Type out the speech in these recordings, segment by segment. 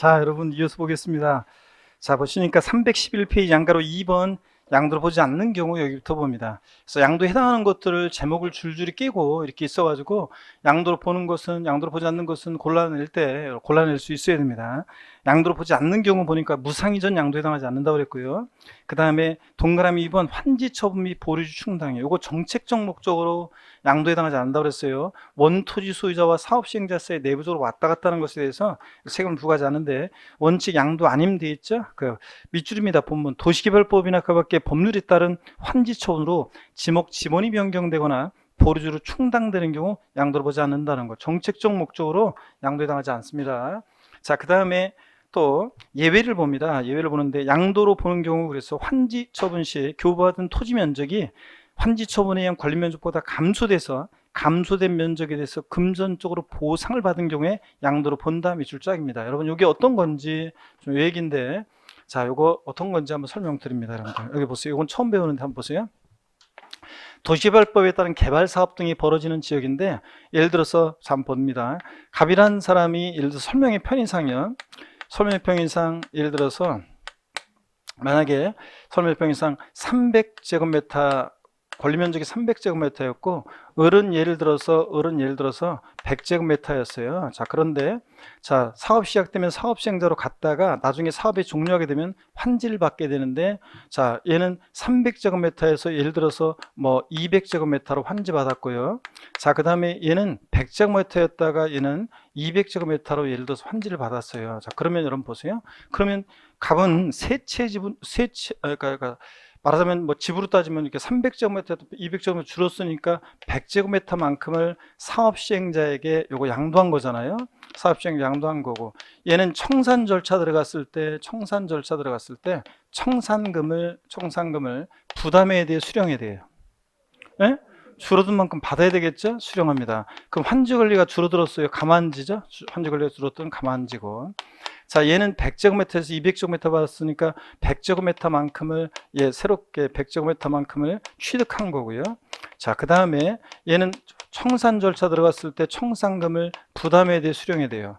자, 여러분 이어서 보겠습니다. 자, 보시니까 311페이지 양가로 2번 양도를 보지 않는 경우 여기부터 봅니다. 그래서 양도에 해당하는 것들을 제목을 줄줄이 끼고 이렇게 있어가지고 양도를 보는 것은, 양도를 보지 않는 것은 골라낼 수 있어야 됩니다. 양도를 보지 않는 경우 보니까 무상이전 양도에 해당하지 않는다고 그랬고요. 그 다음에 동그라미 2번 환지 처분 및 보류주 충당이에요. 이거 정책적 목적으로 양도에 해당하지 않는다고 그랬어요. 원토지 소유자와 사업시행자 사이 내부적으로 왔다 갔다 하는 것에 대해서 세금을 부과하지 않는데, 원칙 양도 아님 돼 있죠. 그 밑줄입니다. 본문 도시개발법이나 그 밖에 법률에 따른 환지 처분으로 지목 지번이 변경되거나 보류주로 충당되는 경우 양도를 보지 않는다는 거. 정책적 목적으로 양도에 해당하지 않습니다. 자, 그 다음에 또 예외를 봅니다. 예외를 보는데 양도로 보는 경우, 그래서 환지 처분 시 교부받은 토지 면적이 환지 처분에 의한 관리 면적보다 감소된 면적에 대해서 금전적으로 보상을 받은 경우에 양도로 본다. 밑줄 짝입니다. 여러분 이게 어떤 건지 좀 얘기인데, 자, 요거 어떤 건지 한번 설명드립니다. 여러분들 여기 보세요. 이건 처음 배우는데 한번 보세요. 도시개발법에 따른 개발사업 등이 벌어지는 지역인데, 예를 들어서 한번 봅니다. 갑이라는 사람이 예를 들어서 설명의 편의상이요. 설명의 편의상 예를 들어서 만약에 설명의 편의상 300제곱미터 권리 면적이 300제곱미터였고 을은 예를 들어서 100제곱미터였어요. 자, 그런데 자, 사업 시작되면 사업 시행자로 갔다가 나중에 사업이 종료하게 되면 환지를 받게 되는데, 자, 얘는 300제곱미터에서 예를 들어서 뭐 200제곱미터로 환지 받았고요. 자, 그 다음에 얘는 100제곱미터였다가 얘는 200제곱미터로 예를 들어서 환지를 받았어요. 자, 그러면 여러분 보세요. 그러면 갑은 그러니까 말하자면 뭐 집으로 따지면 이렇게 300제곱미터, 200제곱미터 줄었으니까 100제곱미터만큼을 사업 시행자에게 요거 양도한 거잖아요. 사업 시행자 양도한 거고, 얘는 청산 절차 들어갔을 때 청산금을 부담해야 돼요, 수령해야 돼요? 예? 줄어든 만큼 받아야 되겠죠? 수령합니다. 그럼 환지 권리가 줄어들었어요. 가만지죠? 환지 권리가 줄었던 가만지고. 자, 얘는 100제곱미터에서 200제곱미터 받았으니까 100제곱미터만큼을 새롭게 100제곱미터만큼을 취득한 거고요. 자, 그 다음에 얘는 청산 절차 들어갔을 때 청산금을 부담해야 돼요, 수령해야 돼요?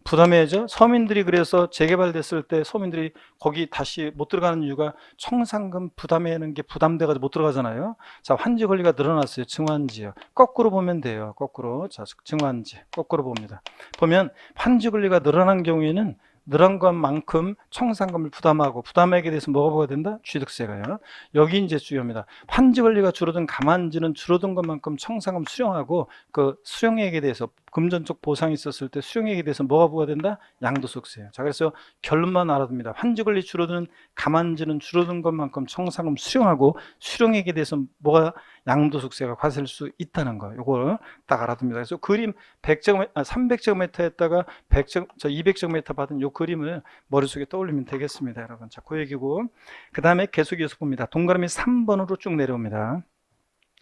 부담해야죠. 서민들이 그래서 재개발됐을 때 서민들이 거기 다시 못 들어가는 이유가 청산금 부담하는 게 부담돼가지고 못 들어가잖아요. 자, 환지 권리가 늘어났어요. 증환지요. 거꾸로 보면 돼요. 거꾸로. 자, 증환지. 거꾸로 봅니다. 보면 환지 권리가 늘어난 경우에는 늘어난 것만큼 청산금을 부담하게 돼서 뭐가 부과된다? 취득세가요. 여기 이제 중요합니다. 환지 권리가 줄어든 가만지는 줄어든 것만큼 청산금 수령하고, 그 수령액에 대해서 금전적 보상이 있었을 때 수령액에 대해서 뭐가 부과된다? 양도소득세예요. 자, 그래서 결론만 알아둡니다. 환지 권리 줄어든 가만지는 줄어든 것만큼 청산금 수령하고, 수령액에 대해서 뭐가 양도소득세가 과세될 수 있다는 거, 이걸 딱 알아둡니다. 그래서 그림 300제곱미터에다가 200제곱미터 받은 요 그림을 머릿속에 떠올리면 되겠습니다, 여러분. 자, 그 얘기고, 그 다음에 계속 이어서 봅니다. 동그라미 3번으로 쭉 내려옵니다.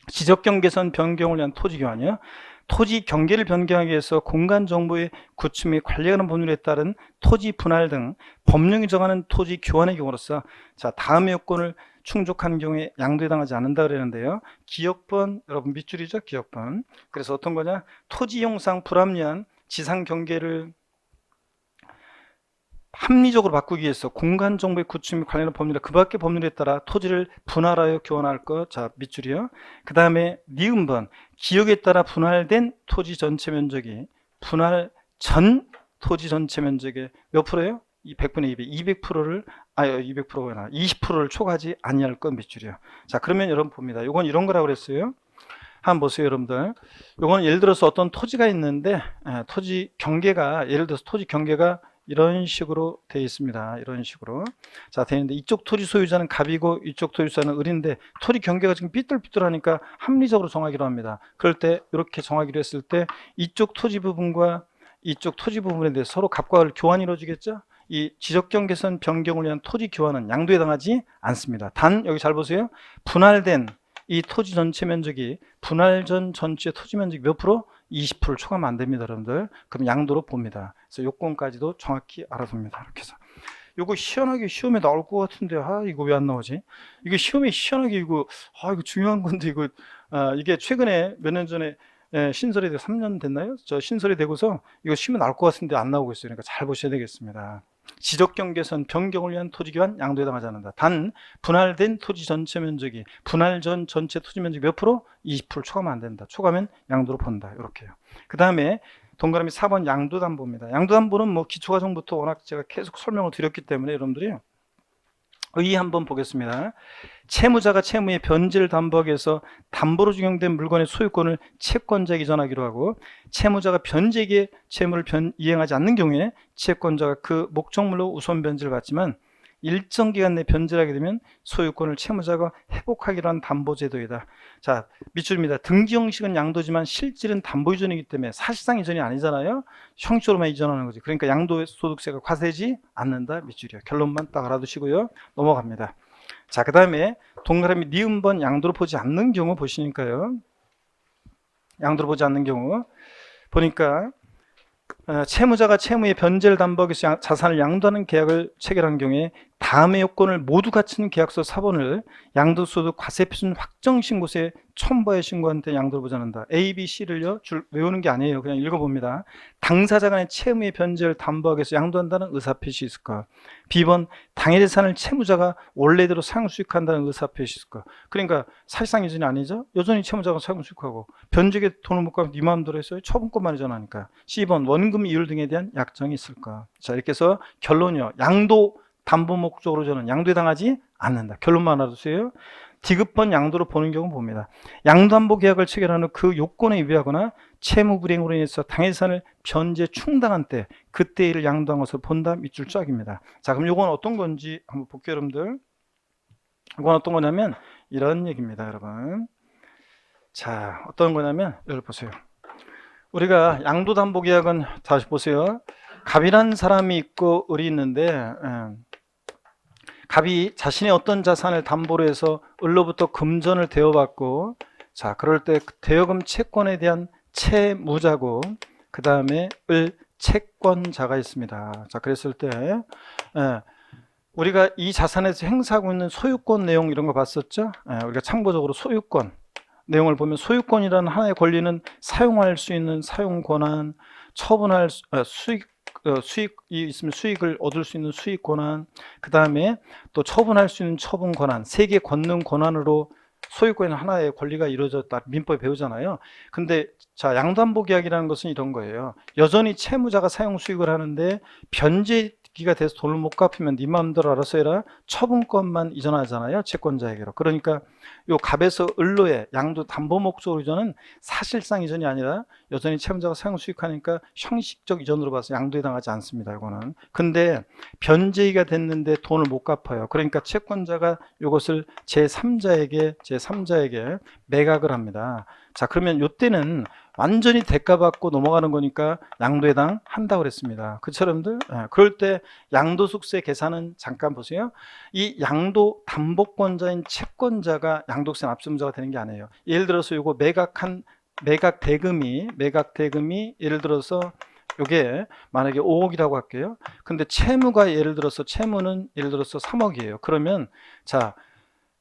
지적경 개선 변경을 위한 토지 교환이요. 토지 경계를 변경하기 위해서 공간 정보의 구축 및 관리하는 법률에 따른 토지 분할 등 법령이 정하는 토지 교환의 경우로서, 자, 다음의 요건을 충족한 경우에 양도에 해당하지 않는다 그랬는데요. 기역번, 여러분 밑줄이죠, 기역번. 그래서 어떤 거냐? 토지 이용상 불합리한 지상 경계를 합리적으로 바꾸기 위해서 공간 정보의 구축 및 관련한 법률에 그 밖의 법률에 따라 토지를 분할하여 교환할 것. 자, 밑줄이요. 그 다음에 니은번, 기역에 따라 분할된 토지 전체 면적이 분할 전 토지 전체 면적의 몇 프로예요? 이 100분의 200, 200%를 200%가 아니라 20%를 초과하지 아니할 것. 밑줄이요. 자, 그러면 여러분 봅니다. 이건 이런 거라고 그랬어요. 한번 보세요, 여러분들. 이건 예를 들어서 어떤 토지가 있는데, 토지 경계가 이런 식으로 되어 있습니다. 이런 식으로. 자, 되어 있는데, 이쪽 토지 소유자는 갑이고 이쪽 토지 소유자는 을인데, 토지 경계가 지금 삐뚤삐뚤하니까 합리적으로 정하기로 합니다. 그럴 때 이렇게 정하기로 했을 때 이쪽 토지 부분과 이쪽 토지 부분에 대해서 서로 갑과 을 교환이 이루어지겠죠? 이 지적경 개선 변경을 위한 토지 교환은 양도에 해당하지 않습니다. 단 여기 잘 보세요. 분할된 이 토지 전체 면적이 분할 전 전체 토지 면적이 몇 프로? 20%를 초과하면 안 됩니다, 여러분들. 그럼 양도로 봅니다. 그래서 요건까지도 정확히 알아둡니다. 이렇게 해서. 요거 시원하게 시험에 나올 것 같은데, 이거 왜 안 나오지? 이게 시험에 시원하게 이거 중요한 건데, 이게 최근에 몇 년 전에 예, 신설이 되고 3년 됐나요? 저 신설이 되고서 이거 쉬면 나올 것 같은데 안 나오고 있어요. 그러니까 잘 보셔야 되겠습니다. 지적경계선 변경을 위한 토지교환 양도에 해당하지 않는다. 단 분할된 토지 전체 면적이 분할 전 전체 토지 면적 몇 프로? 20% 초과하면 안 된다. 초과하면 양도로 본다. 이렇게요. 그 다음에 동그라미 4번 양도담보입니다. 양도담보는 뭐 기초과정부터 워낙 제가 계속 설명을 드렸기 때문에 여러분들이 의 한번 보겠습니다. 채무자가 채무의 변제를 담보하기 위해서 담보로 적용된 물건의 소유권을 채권자에게 이전하기로 하고, 채무자가 변제기에 채무를 이행하지 않는 경우에 채권자가 그 목적물로 우선 변제를 받지만 일정 기간 내 변제를 하게 되면 소유권을 채무자가 회복하기로 한 담보제도이다. 자, 밑줄입니다. 등기 형식은 양도지만 실질은 담보 이전이기 때문에 사실상 이전이 아니잖아요. 형식으로만 이전하는 거지. 그러니까 양도소득세가 과세지 않는다. 밑줄이요. 결론만 딱 알아두시고요. 넘어갑니다. 자, 그 다음에 동그라미 니은번 양도로 보지 않는 경우 보시니까요. 양도로 보지 않는 경우 보니까 채무자가 채무의 변제를 담보하기 위해서 자산을 양도하는 계약을 체결한 경우에 다음의 요건을 모두 갖춘 계약서 사본을 양도소득 과세표준 확정신고서에 첨부하여 신고한 때 양도를 보지 않는다. A, B, C를요 외우는 게 아니에요. 그냥 읽어봅니다. 당사자 간의 채무의 변제를 담보하기 위해서 양도한다는 의사표시 있을 까? B번 당해 재산을 채무자가 원래대로 사용 수익한다는 의사표시 있을 까? 그러니까 사실상 이전이 아니죠. 여전히 채무자가 사용 수익하고 변제에 돈을 못 갚으면 네 마음대로 했어요. 처분권만 이전하니까. C번 원금 이율 등에 대한 약정이 있을까? 자, 이렇게 해서 결론이요. 양도 담보 목적으로 저는 양도에 당하지 않는다. 결론만 알아두세요. D급번 양도로 보는 경우 봅니다. 양도담보 계약을 체결한 후 그 요건에 위배하거나 채무 불이행으로 인해서 당해재산을 변제 충당한 때 그때 이를 양도한 것을 본다. 밑줄 쫙입니다. 자, 그럼 요건 어떤 건지 한번 볼게요, 여러분들. 이건 어떤 거냐면 이런 얘기입니다, 여러분. 자, 어떤 거냐면 여기 보세요. 우리가 양도담보 계약은 다시 보세요. 갑이라는 사람이 있고 을이 있는데 갑이 자신의 어떤 자산을 담보로 해서 을로부터 금전을 대여받고, 자, 그럴 때 대여금 채권에 대한 채무자고 그 다음에 을 채권자가 있습니다. 자, 그랬을 때 우리가 이 자산에서 행사하고 있는 소유권 내용 이런 거 봤었죠? 우리가 참고적으로 소유권 내용을 보면 소유권이라는 하나의 권리는 사용할 수 있는 사용 권한, 처분할 수익이 있으면 수익을 얻을 수 있는 수익 권한, 그 다음에 또 처분할 수 있는 처분 권한, 세 개 권능 권한으로 소유권의 하나의 권리가 이루어졌다. 민법에 배우잖아요. 근데 자, 양도담보 계약이라는 것은 이런 거예요. 여전히 채무자가 사용 수익을 하는데 변제기가 돼서 돈을 못 갚으면 네 마음대로 알아서 해라. 처분권만 이전하잖아요. 채권자에게로. 그러니까 요 갑에서 을로의 양도 담보 목적으로 이전은 사실상 이전이 아니라 여전히 채무자가 사용 수익하니까 형식적 이전으로 봐서 양도에 당하지 않습니다. 이거는. 근데 변제기가 됐는데 돈을 못 갚아요. 그러니까 채권자가 이것을 제3자에게 매각을 합니다. 자, 그러면 요때는 완전히 대가받고 넘어가는 거니까 양도에 해당한다고 그랬습니다. 그쵸, 여러분들? 그럴 때 양도소득세 계산은 잠깐 보세요. 이 양도 담보권자인 채권자가 양도세 납세자가 되는 게 아니에요. 예를 들어서 요거 매각 대금이 예를 들어서 요게 만약에 5억이라고 할게요. 근데 채무가 예를 들어서 3억이에요. 그러면 자,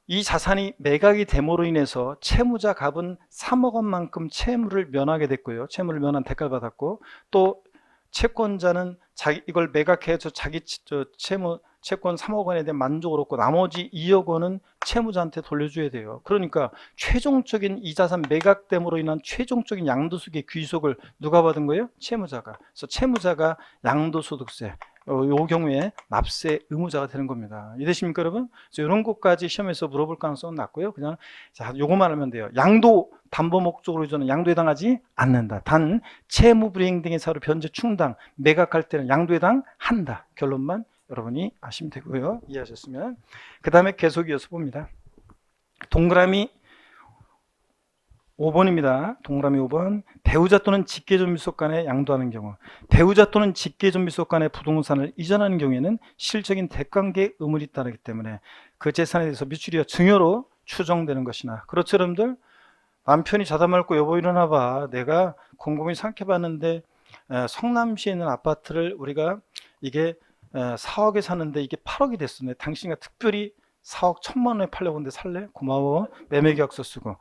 이 자산이 매각이 됨으로 인해서 채무자 갑은 3억 원만큼 채무를 면하게 됐고요. 채무를 면한 대가를 받았고, 또 채권자는 이걸 매각해서 자기 채권 3억 원에 대한 만족을 얻고 나머지 2억 원은 채무자한테 돌려줘야 돼요. 그러니까 최종적인 이 자산 매각됨으로 인한 최종적인 양도소득의 귀속을 누가 받은 거예요? 채무자가. 그래서 채무자가 양도소득세, 이 경우에 납세 의무자가 되는 겁니다. 이해되십니까, 여러분? 그래서 이런 것까지 시험에서 물어볼 가능성은 낮고요. 그냥 자, 요거만 하면 돼요. 양도 담보 목적으로 저는 양도에 당하지 않는다. 단 채무 불이행 등의 사유로 변제 충당 매각할 때는 양도에 당한다. 결론만 여러분이 아시면 되고요. 이해하셨으면. 그 다음에 계속 이어서 봅니다. 동그라미 5번입니다. 동그라미 5번. 배우자 또는 직계존비속 간에 양도하는 경우, 배우자 또는 직계존비속 간에 부동산을 이전하는 경우에는 실적인 대관계 의무를 따르기 때문에 그 재산에 대해서 미추리와 증여로 추정되는 것이나, 그렇죠, 여러분들? 남편이 자다 말고 여보 일어나봐, 내가 곰곰이 생각해봤는데 성남시에 있는 아파트를 우리가 이게 4억에 사는데 이게 8억이 됐어. 당신과 특별히 4억 1,000만 원에 팔려고 하는데 살래? 고마워. 매매계약서 쓰고.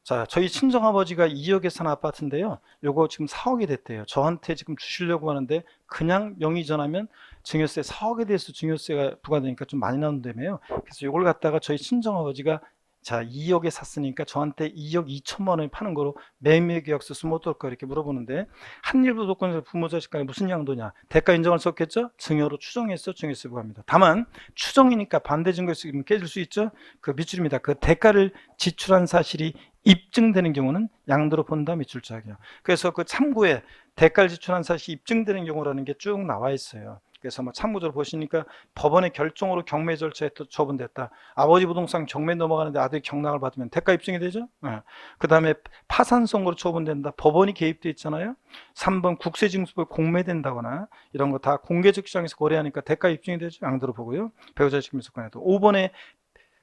자, 저희 친정아버지가 2억에 산 아파트인데요. 요거 지금 4억이 됐대요. 저한테 지금 주시려고 하는데 그냥 명의 전하면 증여세 4억에 대해서 증여세가 부과되니까 좀 많이 나온다며요. 그래서 요걸 갖다가 저희 친정아버지가 자 2억에 샀으니까 저한테 2억 2천만 원에 파는 거로 매매 계약서 쓰면 어떨까 이렇게 물어보는데 한일부도권에서 부모 자식 간에 무슨 양도냐 대가 인정할 수 없겠죠. 증여로 추정해서 증여세 부과합니다. 다만 추정이니까 반대 증거 있으면 깨질 수 있죠. 그 밑줄입니다. 그 대가를 지출한 사실이 입증되는 경우는 양도로 본다 밑줄짝이요. 그래서 그 참고에 대가를 지출한 사실이 입증되는 경우라는 게 쭉 나와 있어요. 그래서 뭐 참고적으로 보시니까 법원의 결정으로 경매 절차에 또 처분됐다. 아버지 부동산 경매 넘어가는데 아들이 경락을 받으면 대가 입증이 되죠. 네. 그 다음에 파산 선고로 처분된다. 법원이 개입돼 있잖아요. 3번 국세징수법에 공매된다거나 이런 거 다 공개적 시장에서 거래하니까 대가 입증이 되죠. 양도로 보고요. 배우자 책임소관에도 5번에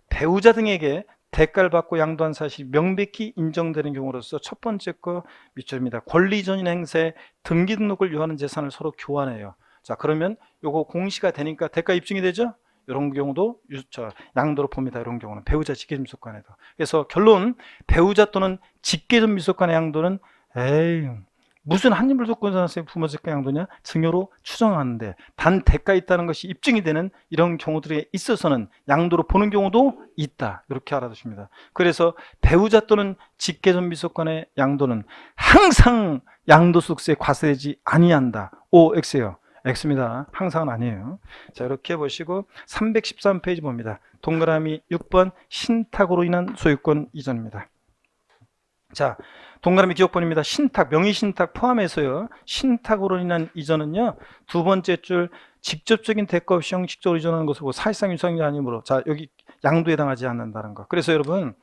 배우자 등에게 대가를 받고 양도한 사실이 명백히 인정되는 경우로서 첫 번째 거 밑줄입니다. 권리전인 행사에 등기 등록을 요하는 재산을 서로 교환해요. 자, 그러면 요거 공시가 되니까 대가 입증이 되죠? 이런 경우도 양도로 봅니다. 이런 경우는 배우자 직계전미소관에도. 그래서 결론 배우자 또는 직계전미소관의 양도는 에이 무슨 한일불도권자세 부모직계 양도냐? 증여로 추정하는데 단 대가 있다는 것이 입증이 되는 이런 경우들에 있어서는 양도로 보는 경우도 있다. 이렇게 알아두십니다. 그래서 배우자 또는 직계전미소관의 양도는 항상 양도소득세에 과세되지 아니한다. OX예요. X입니다. 항상은 아니에요. 자, 이렇게 보시고 313페이지 봅니다. 동그라미 6번 신탁으로 인한 소유권 이전입니다. 자, 동그라미 기억번입니다. 신탁, 명의신탁 포함해서요. 신탁으로 인한 이전은요. 두 번째 줄 직접적인 대가 없이 형식적으로 이전하는 것이고 사실상 유상이 아니므로 자, 여기 양도에 해당하지 않는다는 거. 그래서 여러분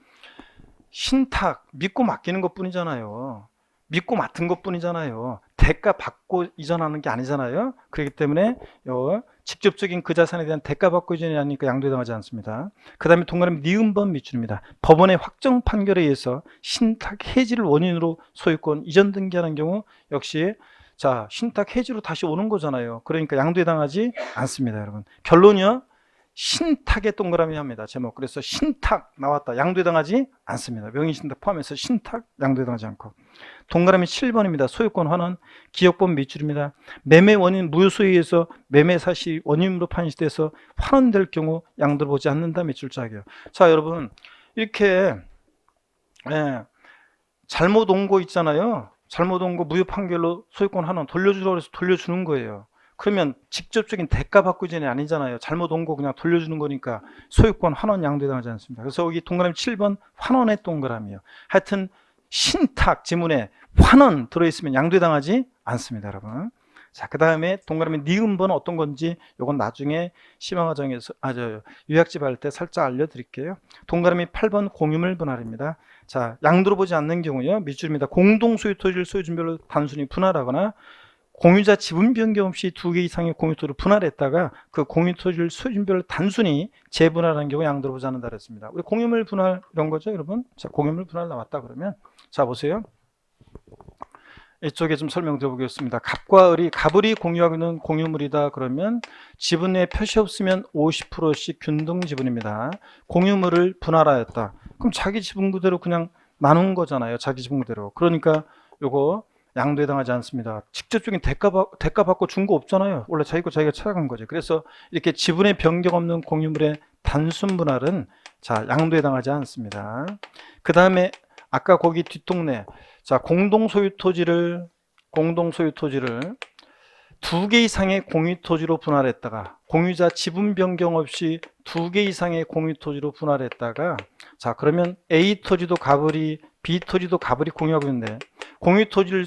신탁 믿고 맡기는 것뿐이잖아요. 믿고 맡은 것뿐이잖아요. 대가 받고 이전하는 게 아니잖아요. 그렇기 때문에 직접적인 그 자산에 대한 대가 받고 이전이 아니니까 양도에 해당하지 않습니다. 그 다음에 동그라미 니은번 밑줄입니다. 법원의 확정 판결에 의해서 신탁 해지를 원인으로 소유권 이전 등기하는 경우 역시 자 신탁 해지로 다시 오는 거잖아요. 그러니까 양도에 해당하지 않습니다. 여러분 결론이요. 신탁의 동그라미 합니다. 제목. 그래서 신탁 나왔다. 양도에 해당하지 않습니다. 명의신탁 포함해서 신탁 양도에 해당하지 않고. 동그라미 7번입니다. 소유권 환원. 기억본 밑줄입니다. 매매 원인 무효소에 의해서 매매 사실이 원인으로 판시돼서 환원될 경우 양도를 보지 않는다. 밑줄짝이에요. 자 여러분 이렇게 잘못 온 거 있잖아요. 잘못 온 거 무효 판결로 소유권 환원 돌려주라고 해서 돌려주는 거예요. 그러면 직접적인 대가 받고 이전이 아니잖아요. 잘못 온 거 그냥 돌려주는 거니까 소유권 환원 양도에 해당하지 않습니다. 그래서 여기 동그라미 7번 환원의 동그라미요. 하여튼 신탁 지문에 환원 들어있으면 양도에 해당하지 않습니다. 여러분. 자, 그 다음에 동그라미 니은번은 어떤 건지 이건 나중에 심화과정에서 요약집 할 때 살짝 알려드릴게요. 동그라미 8번 공유물 분할입니다. 자, 양도로 보지 않는 경우요. 밑줄입니다. 공동소유 토지를 소유주별로 단순히 분할하거나 공유자 지분 변경 없이 2개 이상의 공유토지를 분할했다가 그 공유토지를 소유주별로 단순히 재분할하는 경우 양도로 보지 않는다 그랬습니다. 우리 공유물 분할 이런 거죠, 여러분? 자, 공유물 분할 나왔다 그러면 자 보세요. 이쪽에 좀 설명드려 보겠습니다. 갑과 을이 갑을이 공유하고 있는 공유물이다 그러면 지분에 표시 없으면 50%씩 균등 지분입니다. 공유물을 분할하였다. 그럼 자기 지분 그대로 그냥 나눈 거잖아요. 자기 지분 그대로. 그러니까 요거 양도에 해당하지 않습니다. 직접적인 대가 받고 준 거 없잖아요. 원래 자기 거 자기가 찾아간 거죠. 그래서 이렇게 지분의 변경 없는 공유물의 단순 분할은 자 양도에 해당하지 않습니다. 그 다음에 아까 거기 뒷동네 자 공동소유 토지를 2개 이상의 공유토지로 분할했다가 공유자 지분 변경 없이 2개 이상의 공유토지로 분할했다가 자 그러면 A 토지도 갑을이 B 토지도 갑을이 공유하고 있는데 공유토지를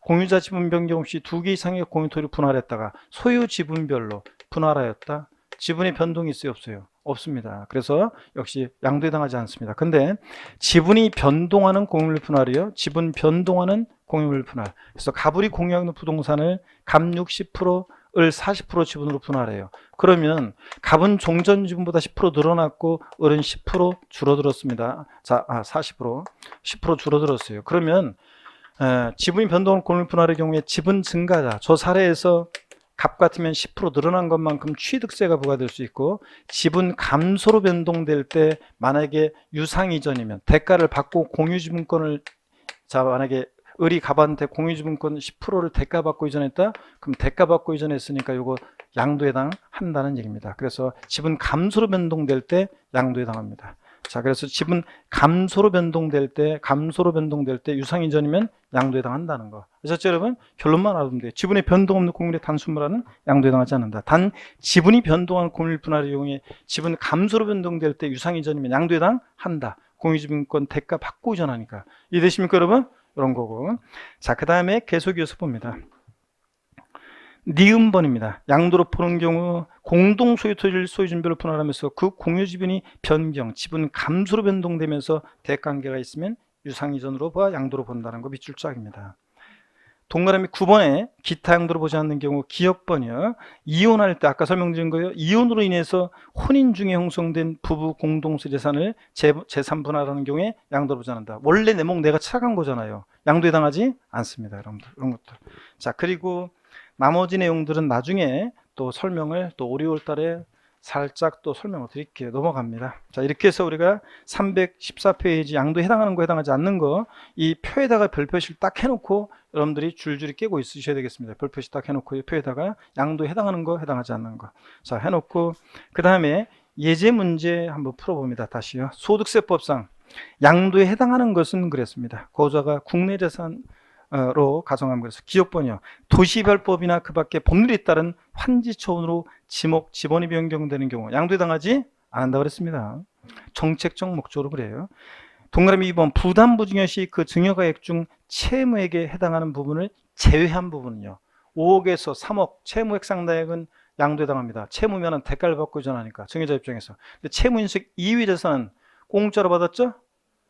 공유자 지분 변경 없이 2개 이상의 공유토지로 분할했다가 소유 지분별로 분할하였다. 지분의 변동이 있어요 없어요? 없습니다. 그래서 역시 양도에 해당하지 않습니다. 근데 지분이 변동하는 공유물 분할이요. 지분 변동하는 공유물 분할. 그래서 갑을이 공유하는 부동산을 갑 60%, 을 40% 지분으로 분할해요. 그러면 갑은 종전 지분보다 10% 늘어났고 을은 10% 줄어들었습니다. 자, 40%, 10% 줄어들었어요. 그러면 지분이 변동하는 공유물 분할의 경우에 지분 증가자, 저 사례에서 값 같으면 10% 늘어난 것만큼 취득세가 부과될 수 있고, 지분 감소로 변동될 때 만약에 유상이전이면 대가를 받고 공유지분권을, 자 만약에 을이 갑한테 공유지분권 10%를 대가받고 이전했다? 그럼 대가받고 이전했으니까 요거 양도에 해당한다는 얘기입니다. 그래서 지분 감소로 변동될 때 양도에 해당합니다. 자, 그래서 지분 감소로 변동될 때 유상이전이면 양도에 해당한다는 거. 아셨죠, 여러분? 결론만 알아두면 돼요. 지분의 변동 없는 공율의 단순분할은 양도에 해당하지 않는다. 단 지분이 변동한 공율 분할을 이용해 지분 감소로 변동될 때 유상이전이면 양도에 해당한다. 공유지분권 대가 받고 이전하니까. 이해되십니까, 여러분? 이런 거고. 자, 그 다음에 계속이어서 봅니다. 니은번입니다. 양도로 보는 경우 공동 소유 토지를 소유진별로 분할하면서 그 공유 지분이 변경, 지분 감소로 변동되면서 대관계가 있으면 유상이전으로 봐 양도로 본다는 거 밑줄 짝입니다. 동그라미 9번에 기타 양도로 보지 않는 경우 기역번이요. 이혼할 때 아까 설명드린 거예요. 이혼으로 인해서 혼인 중에 형성된 부부 공동소 재산을 재산 분할하는 경우에 양도로 보지 않는다. 원래 내 목 내가 착한 거잖아요. 양도에 해당하지 않습니다. 여러분들 이런 것들. 자, 그리고 나머지 내용들은 나중에 또 설명을 또 5, 6월 달에 살짝 또 설명을 드릴게요. 넘어갑니다. 자, 이렇게 해서 우리가 314페이지 양도에 해당하는 거 해당하지 않는 거 이 표에다가 별표시를 딱 해놓고 여러분들이 줄줄이 깨고 있으셔야 되겠습니다. 별표시 딱 해놓고 이 표에다가 양도에 해당하는 거 해당하지 않는 거 자 해놓고 그 다음에 예제 문제 한번 풀어봅니다. 다시요. 소득세법상 양도에 해당하는 것은 그랬습니다. 고자가 국내 재산으로 가정하면 그래서 기억번이요. 도시별법이나 그 밖에 법률에 따른 환지처분으로 지목, 지번이 변경되는 경우 양도에 해당하지 않는다고 그랬습니다. 정책적 목적으로 그래요. 동그라미 2번 부담부 증여 시 그 증여가액 중 채무액에 해당하는 부분을 제외한 부분은요. 5억에서 3억 채무액 상당액은 양도에 해당합니다. 채무면은 대가를 받고 이전하니까 증여자 입장에서. 근데 채무인식 이외 재산은 공짜로 받았죠?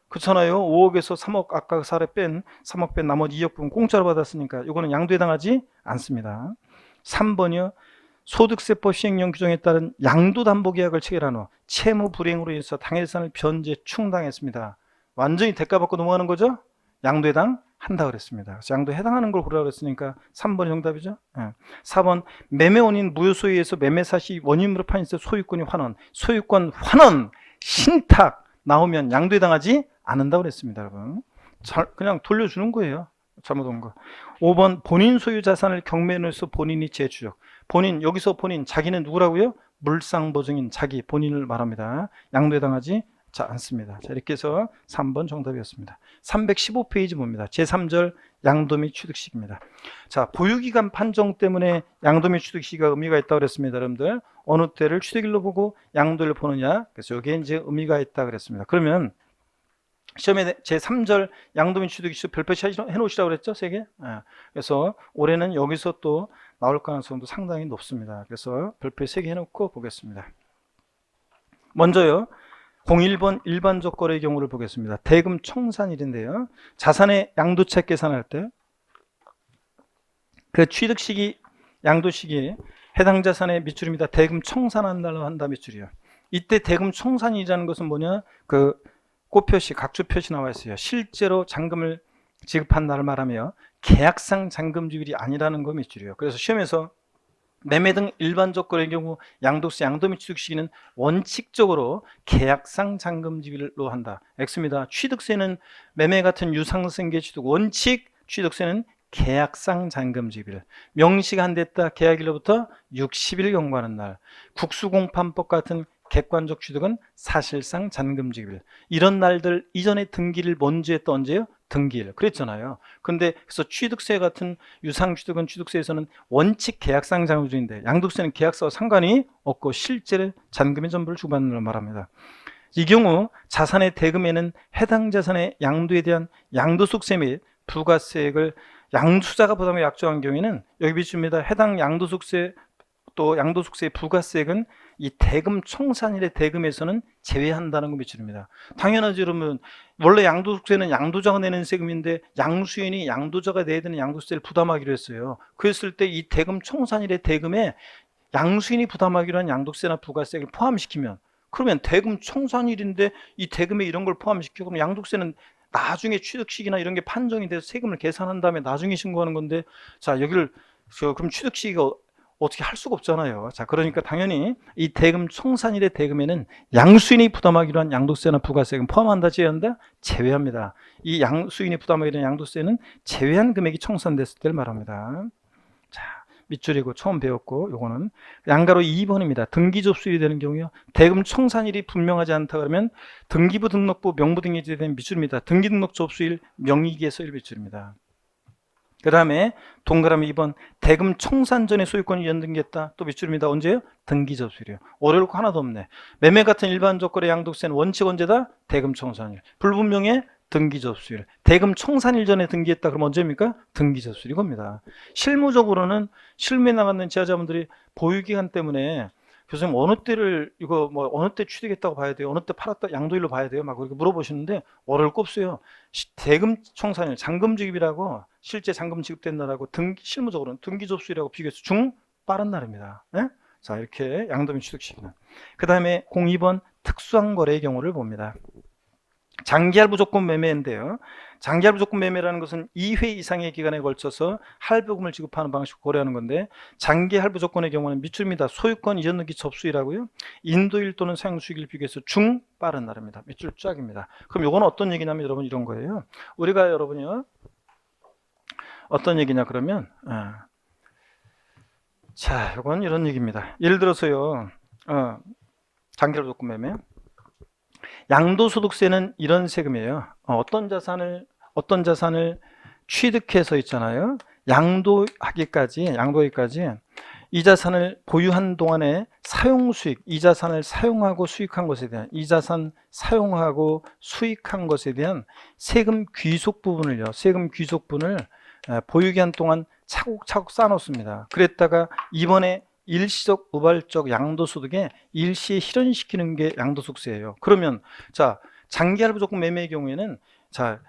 그렇잖아요. 5억에서 3억 아까 사례 뺀 3억 뺀 나머지 2억 부분 공짜로 받았으니까 이거는 양도에 해당하지 않습니다. 3번이요. 소득세법 시행령 규정에 따른 양도담보계약을 체결한 후 채무 불이행으로 인해서 당해자산을 변제 충당했습니다. 완전히 대가받고 넘어가는 거죠? 양도에 해당한다 그랬습니다. 그래서 양도에 해당하는 걸 고르라고 했으니까 3번이 정답이죠. 4번 매매 원인 무효 소유에서 매매 사시 원인으로 판인세 소유권이 환원, 소유권 환원, 신탁 나오면 양도에 해당하지 않는다고 그랬습니다. 여러분. 그냥 돌려주는 거예요. 잘못한 거. 5번 본인 소유 자산을 경매로서 본인이 재추적. 본인 여기서 본인 자기는 누구라고요? 물상보증인 자기 본인을 말합니다. 양도에 해당하지 않습니다. 자, 이렇게 해서 3번 정답이었습니다. 315페이지 봅니다. 제3절 양도 및 취득식입니다. 자, 보유기간 판정 때문에 양도 및 취득시기가 의미가 있다고 그랬습니다. 여러분들 어느 때를 취득일로 보고 양도를 보느냐. 그래서 여기에 이제 의미가 있다 그랬습니다. 그러면 시험에 제3절 양도 및 취득시 별표시 해놓으시라고 그랬죠? 3개. 그래서 올해는 여기서 또 나올 가능성도 상당히 높습니다. 그래서 별표 3개 해놓고 보겠습니다. 먼저요. 01번 일반적 거래의 경우를 보겠습니다. 대금 청산일인데요. 자산의 양도책 계산할 때 그 취득 시기, 양도 시기에 해당 자산의 밑줄입니다. 대금 청산한 날로 한다 밑줄이요. 이때 대금 청산이라는 것은 뭐냐? 그 꽃표시, 각주 표시 나와 있어요. 실제로 잔금을 지급한 날을 말하며 계약상 잔금 지급이 아니라는 거 밑줄이요. 그래서 시험에서 매매 등 일반적 거래의 경우 양도세, 양도 및 취득 시기는 원칙적으로 계약상 잔금 지급으로 한다. X입니다. 취득세는 매매 같은 유상생계 취득 원칙 취득세는 계약상 잔금 지급일. 명시가 안 됐다. 계약일로부터 60일 경과하는 날. 국수공판법 같은 객관적 취득은 사실상 잔금 지급일. 이런 날들 이전에 등기를 먼저 했다. 언제요? 등기일. 그랬잖아요. 근데 그래서 취득세 같은 유상취득은 취득세에서는 원칙 계약상 잔금인데 양도세는 계약서와 상관이 없고 실제로 잔금의 전부를 주고받는 걸 말합니다. 이 경우 자산의 대금에는 해당 자산의 양도에 대한 양도소득세 및 부가세액을 양수자가 부담에 약정한 경우에는 여기 비춥니다. 해당 양도소득세 또 양도소득세 부가세액은 이 대금 청산일의 대금에서는 제외한다는 거 미치릅니다. 당연하죠. 여러분 원래 양도소득세는 양도자가 내는 세금인데 양수인이 양도자가 내야 되는 양도세를 부담하기로 했어요. 그랬을 때 이 대금 청산일의 대금에 양수인이 부담하기로 한 양도세나 부가세액을 포함시키면 그러면 대금 청산일인데 이 대금에 이런 걸 포함시키고 그럼 양도세는 나중에 취득시기나 이런 게 판정이 돼서 세금을 계산한 다음에 나중에 신고하는 건데 자 여기를 그럼 취득시기가 어떻게 할 수가 없잖아요. 자, 그러니까 당연히 이 대금 청산일의 대금에는 양수인이 부담하기로 한 양도세나 부가세금 포함한다, 제외한다? 제외합니다. 이 양수인이 부담하기로 한 양도세는 제외한 금액이 청산됐을 때를 말합니다. 자, 밑줄이고 처음 배웠고, 요거는 양가로 2번입니다. 등기 접수일이 되는 경우요. 대금 청산일이 분명하지 않다 그러면 등기부 등록부 명부 등기일이 되는 밑줄입니다. 등기 등록 접수일 명의기에서 1밑줄입니다. 그 다음에 동그라미 2번 대금 청산 전에 소유권이 연등기했다. 또 밑줄입니다. 언제요? 등기 접수일이요. 어려울 거 하나도 없네. 매매 같은 일반적 거래 양도세는 원칙 언제다? 대금 청산일. 불분명해? 등기 접수일. 대금 청산일 전에 등기했다. 그럼 언제입니까? 등기 접수일 이겁니다. 실무적으로는 실무에 나가는 지하자분들이 보유기간 때문에 교수님 어느 때를 이거 뭐 어느 때 취득했다고 봐야 돼요? 어느 때 팔았다 양도일로 봐야 돼요? 막 그렇게 물어보시는데 어려울 거 없어요. 대금 청산일 잔금 지급이라고 실제 잔금 지급된다라고 실무적으로는 등기 접수일하고 비교해서 중 빠른 날입니다. 네? 자, 이렇게 양도민 취득시기는. 그 다음에 02번 특수한 거래의 경우를 봅니다. 장기할부 조건 매매인데요. 장기할부 조건 매매라는 것은 2회 이상의 기간에 걸쳐서 할부금을 지급하는 방식을 고려하는 건데, 장기할부 조건의 경우는 밑줄입니다. 소유권 이전 등기 접수일하고요. 인도일 또는 사용수익일 비교해서 중 빠른 날입니다. 밑줄 쫙입니다. 그럼 이건 어떤 얘기냐면 여러분 이런 거예요. 우리가 여러분이요. 어떤 얘기냐 그러면 자, 이건 이런 얘기입니다. 예를 들어서요. 장기할부 조건 매매. 양도소득세는 이런 세금이에요. 어떤 자산을 취득해서 있잖아요. 양도하기까지 이 자산을 보유한 동안에 사용수익, 이 자산을 사용하고 수익한 것에 대한, 이 자산 사용하고 수익한 것에 대한 세금 귀속 부분을요. 세금 귀속분을 보유기한 동안 차곡차곡 쌓아놓습니다. 그랬다가 이번에 일시적 우발적 양도소득에 일시에 실현시키는 게 양도소득세예요. 그러면 자, 장기할부 조건 매매의 경우에는 자,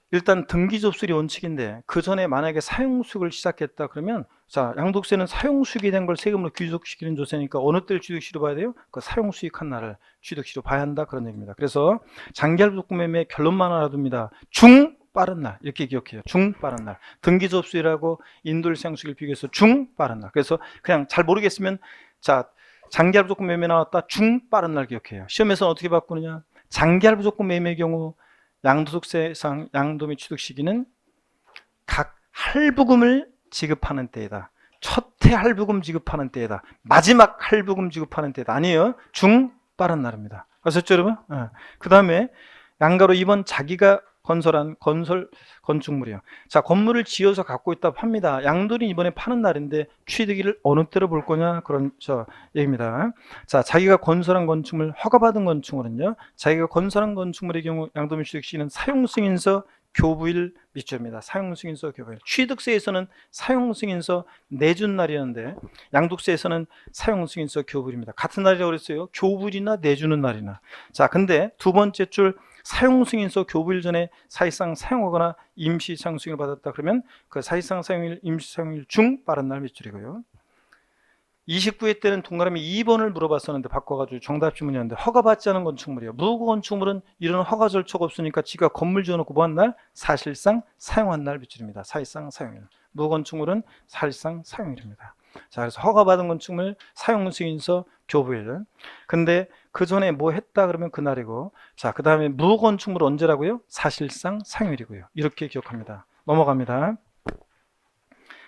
일단 등기 접수일이 원칙인데 그 전에 만약에 사용수익을 시작했다 그러면 자, 양도세는 사용수익이 된 걸 세금으로 귀속시키는 조세니까 어느 때를 취득시로 봐야 돼요? 그 사용수익한 날을 취득시로 봐야 한다 그런 얘기입니다. 그래서 장기할부 조건 매매의 결론만 알아둡니다. 중 빠른 날 이렇게 기억해요. 중 빠른 날. 등기 접수일하고 인도일 사용수익을 비교해서 중 빠른 날. 그래서 그냥 잘 모르겠으면 자, 장기할부 조건 매매 나왔다. 중 빠른 날 기억해요. 시험에서는 어떻게 바꾸느냐? 장기할부 조건 매매의 경우 양도소득세상 양도 및 취득 시기는 각 할부금을 지급하는 때이다. 첫 해 할부금 지급하는 때이다. 마지막 할부금 지급하는 때이다. 아니에요. 중 빠른 날입니다. 아셨죠 여러분? 그 다음에 양가로 2번 자기가 건설한 건축물이요. 자, 건물을 지어서 갖고 있다 팝니다. 양도는 이번에 파는 날인데 취득일을 어느 때로 볼 거냐 그런 얘기입니다. 자, 자기가 건설한 건축물, 허가받은 건축물은요. 자기가 건설한 건축물의 경우 양도 및 취득 시기는 사용승인서 교부일 밑줄입니다. 사용승인서 교부일. 취득세에서는 사용승인서 내준 날이었는데 양도세에서는 사용승인서 교부일입니다. 같은 날이라고 그랬어요. 교부일이나 내주는 날이나. 자, 근데 두 번째 줄 사용승인서 교부일 전에 사실상 사용하거나 임시 사용승인을 받았다 그러면 그 사실상 사용일, 임시 사용일 중 빠른 날 밑줄이고요. 29회 때는 동그라미 2번을 물어봤었는데 바꿔가지고 정답 질문이었는데 허가받지 않은 건축물이에요. 무허가 건축물은 이런 허가 절차가 없으니까 지가 건물 지어놓고 뭐 한 날? 사실상 사용한 날 밑줄입니다. 사실상 사용일. 무허가 건축물은 사실상 사용일입니다. 자, 그래서 허가받은 건축물 사용승인서 교부일. 근데 그 전에 뭐 했다 그러면 그날이고, 자, 그 다음에 무허가 건축물 언제라고요? 사실상 사용일이고요. 이렇게 기억합니다. 넘어갑니다.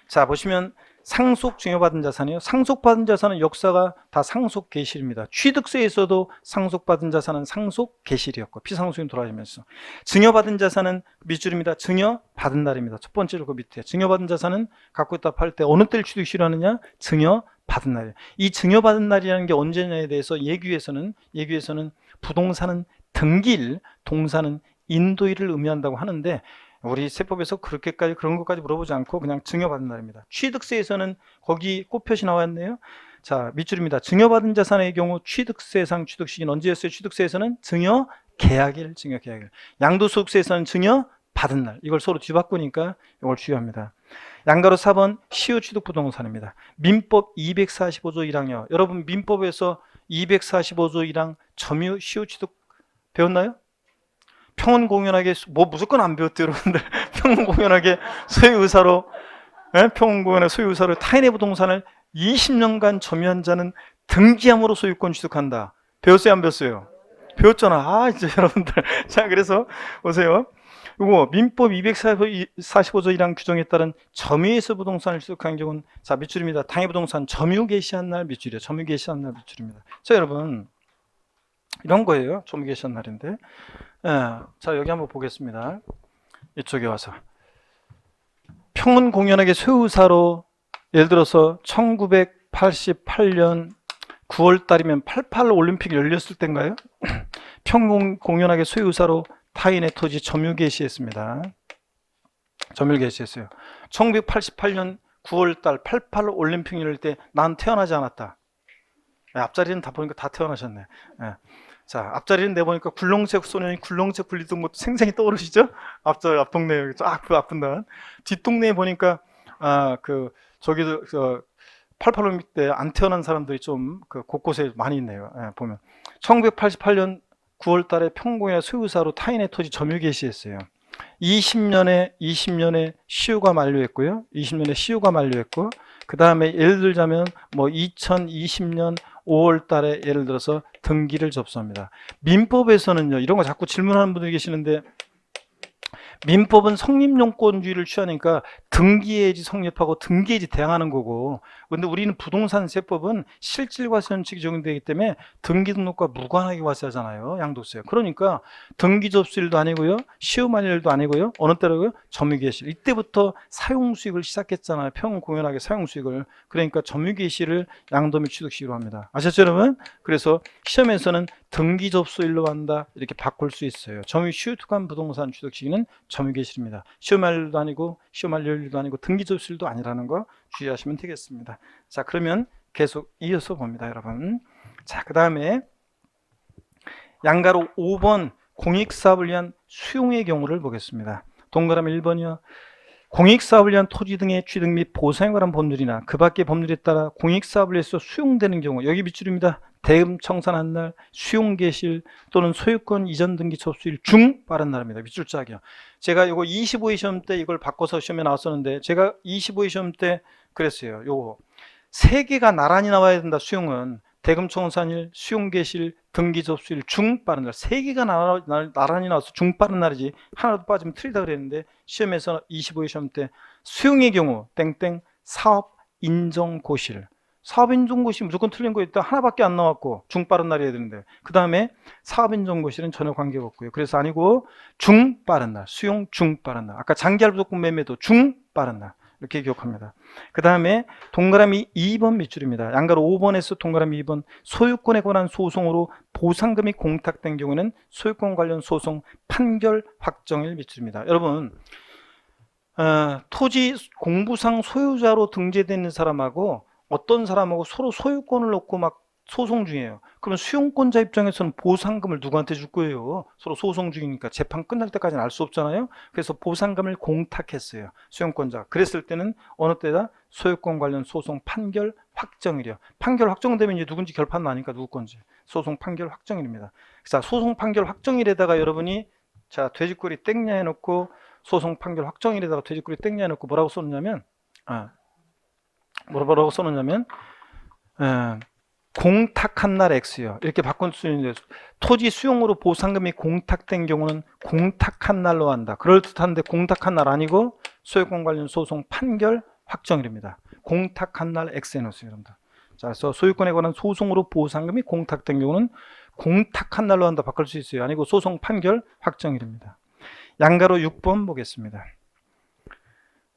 자, 보시면 상속 증여받은 자산이요. 상속받은 자산은 역사가 다 상속 개실입니다. 취득세에서도 상속받은 자산은 상속 개실이었고 피상속인 돌아가면서 증여받은 자산은 밑줄입니다. 증여받은 날입니다. 첫 번째로 그 밑에 증여받은 자산은 갖고 있다 팔 때 어느 때를 취득시로 하느냐? 증여받은 날이에요. 이 증여받은 날이라는 게 언제냐에 대해서 예규에서는 부동산은 등기일, 동산은 인도일을 의미한다고 하는데 우리 세법에서 그런 것까지 물어보지 않고 그냥 증여받은 날입니다. 취득세에서는 거기 꽃표시 나왔네요. 자, 밑줄입니다. 증여받은 자산의 경우 취득세상 취득시기는 언제였어요? 취득세에서는 증여계약일, 증여계약일. 양도소득세에서는 증여받은 날. 이걸 서로 뒤바꾸니까 이걸 주의합니다. 양가로 4번 시효취득부동산입니다. 민법 245조 1항이요. 여러분 민법에서 245조 1항 점유 시효취득 배웠나요? 평온공연하게 뭐 무조건 안 배웠대요 여러분들. 평온공연하게 소유의사로 평온공연하게 소유의사로 타인의 부동산을 20년간 점유한 자는 등기함으로 소유권 취득한다. 배웠어요, 안 배웠어요? 배웠잖아. 아, 이제 여러분들. 자, 그래서 보세요. 이거 민법 245조 1항 규정에 따른 점유에서 부동산을 취득한 경우는 자, 밑줄입니다. 당해 부동산 점유 개시한 날 밑줄이에요. 점유 개시한 날 밑줄입니다. 자, 여러분. 이런 거예요. 점유 개시한 날인데. 예, 자, 여기 한번 보겠습니다. 이쪽에 와서. 평은 공연하게 소유사로 예를 들어서 1988년 9월 달이면 88 올림픽이 열렸을 때인가요? 평 공연하게 소유사로 타인의 토지 점유 개시했습니다. 점유 개시했어요. 1988년 9월 달 88 올림픽 열릴 때 난 태어나지 않았다. 앞자리는 다 보니까 다 태어나셨네. 예. 자, 앞자리는 내보니까 굴렁쇠 소년이 굴렁쇠 굴리던 것도 생생히 떠오르시죠? 앞 동네에 쫙 아픈다. 뒷동네에 보니까 저기도 88 올림픽 때 안 태어난 사람들이 좀 곳곳에 많이 있네요. 예, 보면 1988년 9월 달에 평공의 소유사로 타인의 토지 점유 개시했어요. 20년에 시효가 만료했고요. 20년에 시효가 만료했고, 그 다음에 예를 들자면 뭐 2020년 5월 달에 예를 들어서 등기를 접수합니다. 민법에서는요, 이런 거 자꾸 질문하는 분들이 계시는데, 민법은 성립용권주의를 취하니까 등기해야지 성립하고 등기해야지 대항하는 거고, 근데 우리는 부동산세법은 실질과 현칙이 적용되기 때문에 등기등록과 무관하게 과세하잖아요. 양도세. 그러니까 등기접수일도 아니고요, 시효만료일도 아니고요, 어느 때라고요? 점유개시. 이때부터 사용수익을 시작했잖아요. 평공연하게 사용수익을. 그러니까 점유개시를 양도 및 취득시기로 합니다. 아셨죠, 여러분? 그래서 시험에서는 등기접수일로 한다 이렇게 바꿀 수 있어요. 점유 시효특한 부동산 취득시기는 점유개시입니다. 시효만료일도 아니고 시효만료일도 아니고 등기접수일도 아니라는 거 주의하시면 되겠습니다. 자, 그러면 계속 이어서 봅니다, 여러분. 자, 그 다음에 양가로 5번 공익사업을 위한 수용의 경우를 보겠습니다. 동그라미 1번이요. 공익사업을 위한 토지 등의 취득 및 보상에 관한 법률이나 그 밖의 법률에 따라 공익사업을 위해서 수용되는 경우, 여기 밑줄입니다. 대금 청산한 날, 수용 개시일 또는 소유권 이전 등기 접수일 중 빠른 날입니다. 밑줄짝이요. 제가 이거 25회 시험 때 이걸 바꿔서 시험에 나왔었는데, 제가 25회 시험 때 그랬어요. 요거 세 개가 나란히 나와야 된다. 수용은 대금 청산일, 수용 개시일, 등기 접수일 중 빠른 날. 세 개가 나란히 나와서 중 빠른 날이지 하나도 빠지면 틀리다 그랬는데, 시험에서 25회 시험 때 수용의 경우 땡땡 사업 인정 고실. 사업인정고시 무조건 틀린 거 있다. 하나밖에 안 나왔고 중 빠른 날이어야 되는데, 그 다음에 사업인정고시는 전혀 관계가 없고요. 그래서 아니고 중 빠른 날, 수용 중 빠른 날. 아까 장기할부조건 매매도 중 빠른 날 이렇게 기억합니다. 그 다음에 동그라미 2번 밑줄입니다. 양가로 5번에서 동그라미 2번 소유권에 관한 소송으로 보상금이 공탁된 경우에는 소유권 관련 소송 판결 확정일 밑줄입니다. 여러분, 토지 공부상 소유자로 등재되어 있는 사람하고 어떤 사람하고 서로 소유권을 놓고 막 소송 중이에요. 그러면 수용권자 입장에서는 보상금을 누구한테 줄 거예요? 서로 소송 중이니까 재판 끝날 때까지는 알 수 없잖아요. 그래서 보상금을 공탁했어요. 수용권자. 그랬을 때는 어느 때다? 소유권 관련 소송 판결 확정일이요. 판결 확정되면 이제 누군지 결판 나니까 누구 건지. 소송 판결 확정일입니다. 자, 소송 판결 확정일에다가 여러분이 자, 돼지꼬리 땡냐 해놓고 소송 판결 확정일에다가 돼지꼬리 땡냐 해놓고 뭐라고 써놓냐면 뭐라고 써놓냐면 공탁한 날 X요. 이렇게 바꿀 수 있는데, 토지 수용으로 보상금이 공탁된 경우는 공탁한 날로 한다. 그럴듯한데 공탁한 날 아니고 소유권 관련 소송 판결 확정일입니다. 공탁한 날 X 해놓으세요, 여러분들. 자, 그래서 소유권에 관한 소송으로 보상금이 공탁된 경우는 공탁한 날로 한다. 바꿀 수 있어요. 아니고 소송 판결 확정일입니다. 양가로 6번 보겠습니다.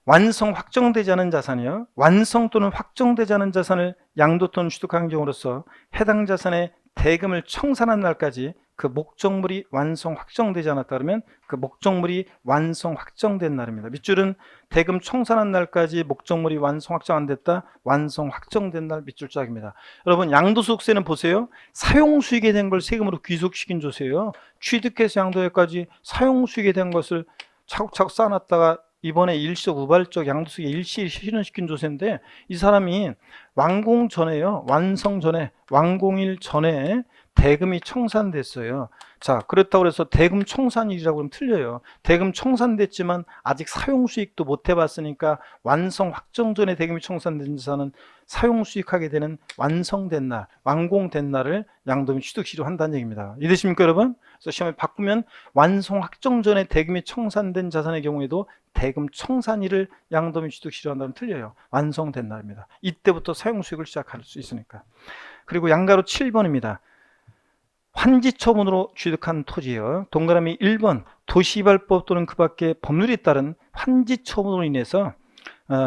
완성 확정되지 않은 자산이요. 완성 또는 확정되지 않은 자산을 양도 또는 취득한 경우로서 해당 자산의 대금을 청산한 날까지 그 목적물이 완성 확정되지 않았다 그러면 그 목적물이 완성 확정된 날입니다. 밑줄은 대금 청산한 날까지 목적물이 완성 확정 안 됐다. 완성 확정된 날 밑줄짝입니다. 여러분, 양도소득세는 보세요. 사용수익에 된 걸 세금으로 귀속시킨 조세요. 취득해서 양도에까지 사용수익에 된 것을 차곡차곡 쌓아놨다가 이번에 일시적 우발적 양도소득에 일시 실현시킨 조세인데, 이 사람이 완공 전에요. 완성 전에, 완공일 전에 대금이 청산됐어요. 자, 그렇다고 해서 대금 청산일이라고 하면 틀려요. 대금 청산됐지만 아직 사용수익도 못 해봤으니까 완성 확정 전에 대금이 청산된 자산은 사용수익하게 되는 완성된 날, 완공된 날을 양도인 취득시로 한다는 얘기입니다. 이해되십니까, 여러분? 그래서 시험에 바꾸면 완성 확정 전에 대금이 청산된 자산의 경우에도 대금 청산일을 양도인 취득시로 한다면 틀려요. 완성된 날입니다. 이때부터 사용수익을 시작할 수 있으니까. 그리고 양가로 7번입니다. 환지처분으로 취득한 토지요. 동그라미 1번 도시개발법 또는 그 밖의 법률에 따른 환지처분으로 인해서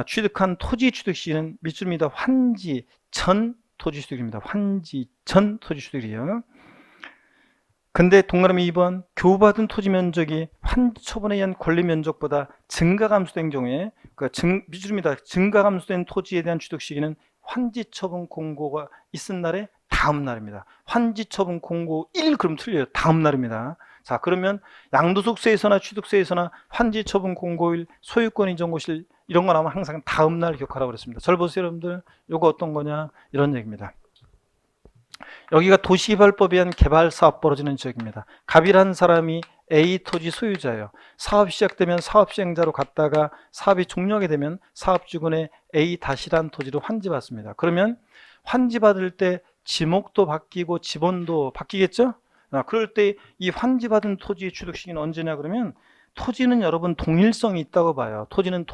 취득한 토지 취득 시는 밑줄입니다. 환지 전 토지 취득입니다. 환지 전 토지 취득이에요. 근데 동그라미 2번 교부받은 토지 면적이 환지 처분에 의한 권리 면적보다 증가 감소된 경우에 밑줄입니다. 증가 감소된 토지에 대한 취득 시기는 환지 처분 공고가 있은 날에 다음 날입니다. 환지 처분 공고 1 그럼 틀려요. 다음 날입니다. 자, 그러면 양도소득세에서나 취득세에서나 환지 처분 공고일, 소유권 이전 고시일 이런 거 나오면 항상 다음 날 기억하라고 그랬습니다. 잘 보세요, 여러분들. 이거 어떤 거냐? 이런 얘기입니다. 여기가 도시개발법에 의한 개발 사업 벌어지는 지역입니다. 갑이라는 사람이 A 토지 소유자예요. 사업이 시작되면 사업 시행자로 갔다가 사업이 종료하게 되면 사업주군의 A-란 토지로 환지받습니다. 그러면 환지받을 때 지목도 바뀌고 지번도 바뀌겠죠? 그럴 때 이 환지받은 토지의 취득 시기는 언제냐 그러면 토지는 여러분 동일성이 있다고 봐요. 토지는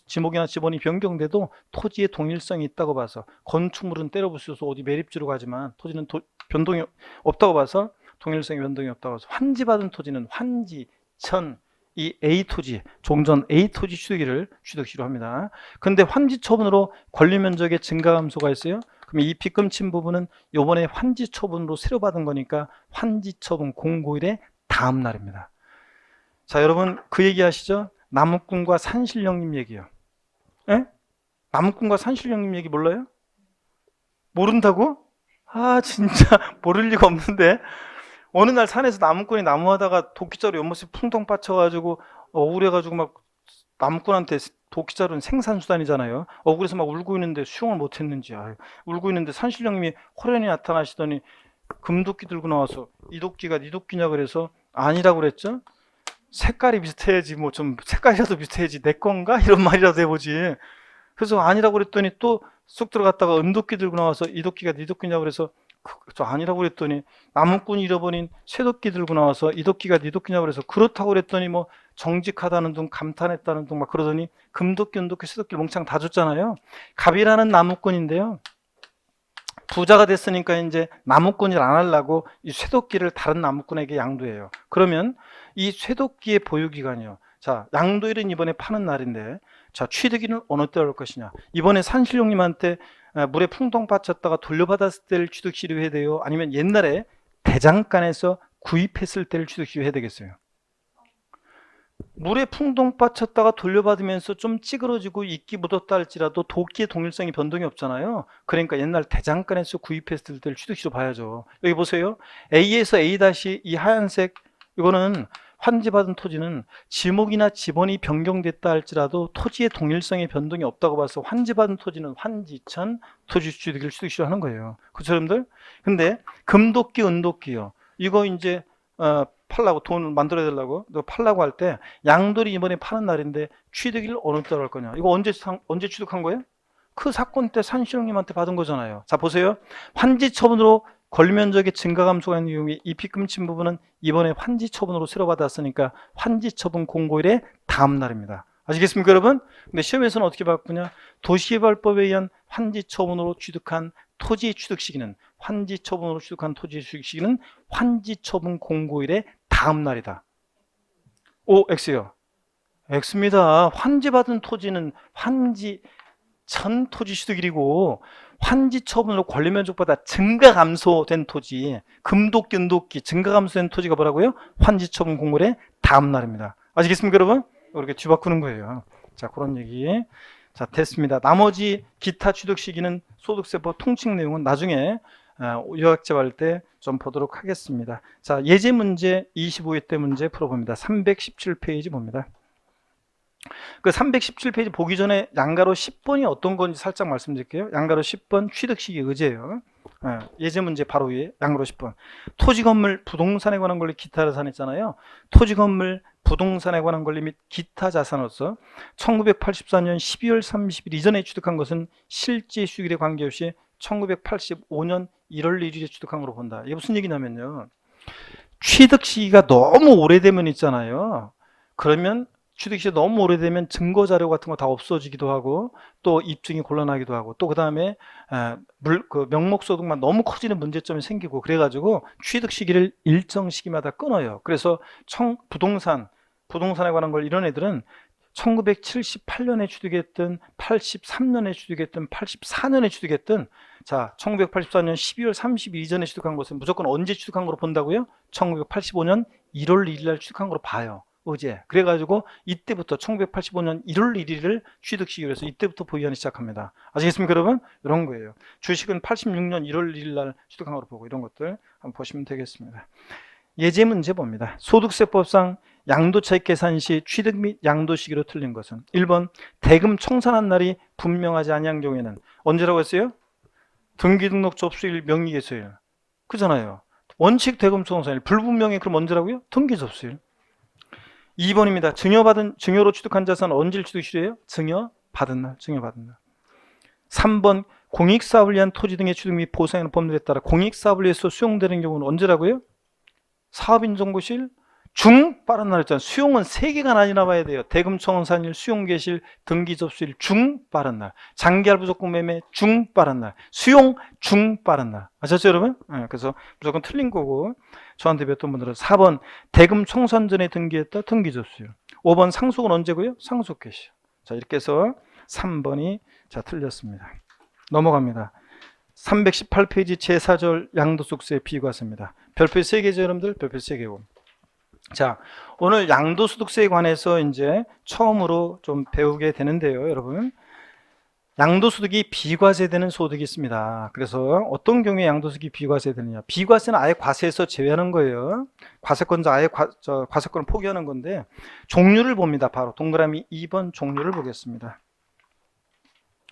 지목이나 지번이 변경돼도 토지에 동일성이 있다고 봐서 건축물은 때려 부수어서 어디 매립지로 가지만 토지는 변동이 없다고 봐서 동일성의 변동이 없다고 해서 환지받은 토지는 환지, 천, 이 A 토지, 종전 A 토지 취득일을 취득시로 합니다. 근데 환지 처분으로 권리 면적의 증가 감소가 있어요. 그럼 이 빚금 친 부분은 요번에 환지 처분으로 새로 받은 거니까 환지 처분 공고일의 다음 날입니다. 자, 여러분 그 얘기 하시죠? 나무꾼과 산신령님 얘기요. 예? 나무꾼과 산신령님 얘기 몰라요? 모른다고? 아, 진짜 모를 리가 없는데. 어느 날 산에서 나무꾼이 나무하다가 도끼자루 연못에 풍덩 빠쳐가지고 억울해가지고 막 나무꾼한테 도끼자루는 생산수단이잖아요. 억울해서 막 울고 있는데 수용을 못했는지 울고 있는데 산신령님이 호련히 나타나시더니 금도끼 들고 나와서 이 도끼가 네 도끼냐 그래서 아니라고 그랬죠. 색깔이 비슷해야지 뭐 좀 색깔이라도 비슷해야지 내 건가? 이런 말이라도 해보지. 그래서 아니라고 그랬더니 또 쑥 들어갔다가 은도끼 들고 나와서 이 도끼가 네 도끼냐고 그래서 저 아니라고 그랬더니 나무꾼이 잃어버린 쇠도끼 들고 나와서 이 도끼가 네 도끼냐고 그래서 그렇다고 그랬더니 뭐 정직하다는 둥 감탄했다는 둥 막 그러더니 금도끼 은도끼 쇠도끼 몽창 다 줬잖아요. 갑이라는 나무꾼인데요. 부자가 됐으니까 이제 나무꾼을 안 하려고 이 쇠도끼를 다른 나무꾼에게 양도해요. 그러면 이 쇠도끼의 보유기간이요. 자, 양도일은 이번에 파는 날인데 자, 취득일은 어느 때 할 것이냐. 이번에 산신령님한테 물에 풍덩 빠쳤다가 돌려받았을 때를 취득시로 해야 돼요? 아니면 옛날에 대장간에서 구입했을 때를 취득시로 해야 되겠어요? 물에 풍덩 빠쳤다가 돌려받으면서 좀 찌그러지고 이끼 묻었다 할지라도 도끼의 동일성이 변동이 없잖아요. 그러니까 옛날 대장간에서 구입했을 때를 취득시로 봐야죠. 여기 보세요. A에서 A- 이 하얀색 이거는 환지받은 토지는 지목이나 지번이 변경됐다 할지라도 토지의 동일성의 변동이 없다고 봐서 환지받은 토지는 환지천 토지 취득을 취득시로 하는 거예요. 그렇죠, 여러분들? 근데 금도끼, 은도끼요. 이거 이제 팔라고 돈을 만들어야 되려고 팔라고 할 때 양돌이 이번에 파는 날인데 취득일 어느 때로 할 거냐. 이거 언제 취득한 거예요? 그 사건 때 산신령님한테 받은 거잖아요. 자, 보세요. 환지 처분으로 권리 면적의 증가 감소가 있는 경우에 이 빚금 친 부분은 이번에 환지 처분으로 새로 받았으니까 환지 처분 공고일의 다음 날입니다. 아시겠습니까, 여러분? 근데 시험에서는 어떻게 바꾸냐? 도시개발법에 의한 환지 처분으로 취득한 토지 취득 시기는 환지 처분으로 취득한 토지 취득 시기는 환지 처분 공고일의 다음 날이다. 오, X요. X입니다. 환지받은 토지는 환지 전 토지 취득일이고 환지 처분으로 권리 면적보다 증가 감소된 토지, 금도끼, 은도끼 증가 감소된 토지가 뭐라고요? 환지 처분 공고일의 다음 날입니다. 아시겠습니까, 여러분? 이렇게 뒤바꾸는 거예요. 자, 그런 얘기. 자, 됐습니다. 나머지 기타 취득 시기는 소득세법 통칙 내용은 나중에 요약제 할 때 좀 보도록 하겠습니다. 자, 예제 문제 25회 때 문제 풀어봅니다. 317페이지 봅니다. 그 317페이지 보기 전에 양가로 10번이 어떤 건지 살짝 말씀드릴게요. 양가로 10번 취득 시기 의제예요. 예제 문제 바로 위에 양으로 10번. 토지 건물 부동산에 관한 권리 기타 자산 있잖아요. 토지 건물 부동산에 관한 권리 및 기타 자산으로서 1984년 12월 30일 이전에 취득한 것은 실제 수익에 관계없이 1985년 1월 1일에 취득한 것으로 본다. 이게 무슨 얘기냐면요. 취득 시기가 너무 오래되면 있잖아요. 그러면 취득 시기가 너무 오래되면 증거 자료 같은 거 다 없어지기도 하고 또 입증이 곤란하기도 하고 또 그다음에 그 명목소득만 너무 커지는 문제점이 생기고 그래가지고 취득 시기를 일정 시기마다 끊어요. 그래서 부동산에 관한 걸 이런 애들은 1978년에 취득했든 83년에 취득했든 84년에 취득했든 자 1984년 12월 30일 이전에 취득한 것은 무조건 언제 취득한 거로 본다고요? 1985년 1월 1일 날 취득한 거로 봐요. 어제. 그래가지고 이때부터 1985년 1월 1일을 취득 시기로 해서 이때부터 보유하기 시작합니다. 아시겠습니까 여러분? 이런 거예요. 주식은 86년 1월 1일 날 취득한 거로 보고 이런 것들 한번 보시면 되겠습니다. 예제 문제 봅니다. 소득세법상 양도차익 계산 시 취득 및 양도 시기로 틀린 것은 1번 대금 청산한 날이 분명하지 아니한 경우에는 언제라고 했어요? 등기등록 접수일 명의개소일 그잖아요. 원칙 대금 청산일 불분명히 그럼 언제라고요? 등기 접수일. 2번입니다. 증여로 취득한 자산은 언제 취득시효예요? 증여받은 날. 3번 공익사업을 위한 토지 등의 취득 및 보상하는 법률에 따라 공익사업을 위해서 수용되는 경우는 언제라고요? 사업인정보실 빠른 날 했잖아요. 수용은 3개가 나뉘나 봐야 돼요. 대금 청산일, 수용 개시일, 등기 접수일, 빠른 날. 장기할 무조건 매매, 빠른 날. 수용, 빠른 날. 아셨죠, 여러분? 그래서 무조건 틀린 거고. 저한테 배웠던 분들은 4번 대금 청산 전에 등기했다, 등기 접수일. 5번 상속은 언제고요? 상속 개시. 자, 이렇게 해서 3번이 자 틀렸습니다. 넘어갑니다. 318페이지 제4절 양도소득세 비과세입니다. 별표 3개죠, 여러분들? 별표 3개고. 자, 오늘 양도소득세에 관해서 이제 처음으로 좀 배우게 되는데요, 여러분. 양도소득이 비과세되는 소득이 있습니다. 그래서 어떤 경우에 양도소득이 비과세되느냐. 비과세는 아예 과세에서 제외하는 거예요. 과세권자 아예 과세권을 포기하는 건데 종류를 봅니다. 바로 동그라미 2번 종류를 보겠습니다.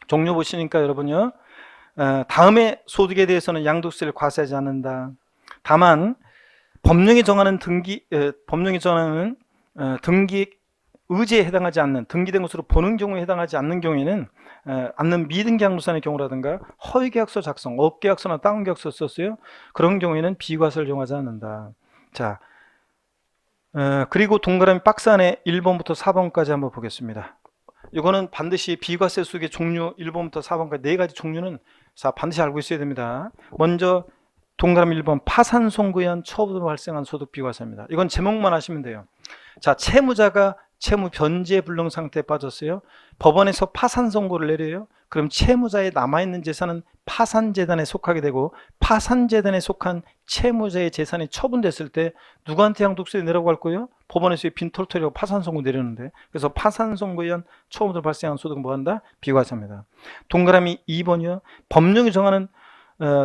종류 보시니까 여러분요. 다음에 소득에 대해서는 양도세를 과세하지 않는다. 다만 법령이 정하는 등기 의제에 해당하지 않는 등기된 것으로 보는 경우에 해당하지 않는 경우에는 않는 미등기 양도산의 경우라든가 허위계약서 작성, 업계약서나 다운계약서 썼어요. 그런 경우에는 비과세를 정하지 않는다. 자, 그리고 동그라미 박스 안에 1번부터 4번까지 한번 보겠습니다. 이거는 반드시 비과세 속의 종류 1번부터 4번까지 4가지 종류는 자 반드시 알고 있어야 됩니다. 먼저 동그라미 1번 파산 선고에 의한 처분으로 발생한 소득 비과세입니다. 이건 제목만 하시면 돼요. 자, 채무자가 채무 변제 불능 상태에 빠졌어요. 법원에서 파산 선고를 내려요. 그럼 채무자의 남아있는 재산은 파산재단에 속하게 되고 파산재단에 속한 채무자의 재산이 처분됐을 때 누구한테 양도세 내라고 할 거예요? 법원에서 빈털터리하고 파산 선고 내렸는데 그래서 파산 선고에 의한 처분으로 발생한 소득은 뭐한다? 비과세입니다. 동그라미 2번이요. 법령이 정하는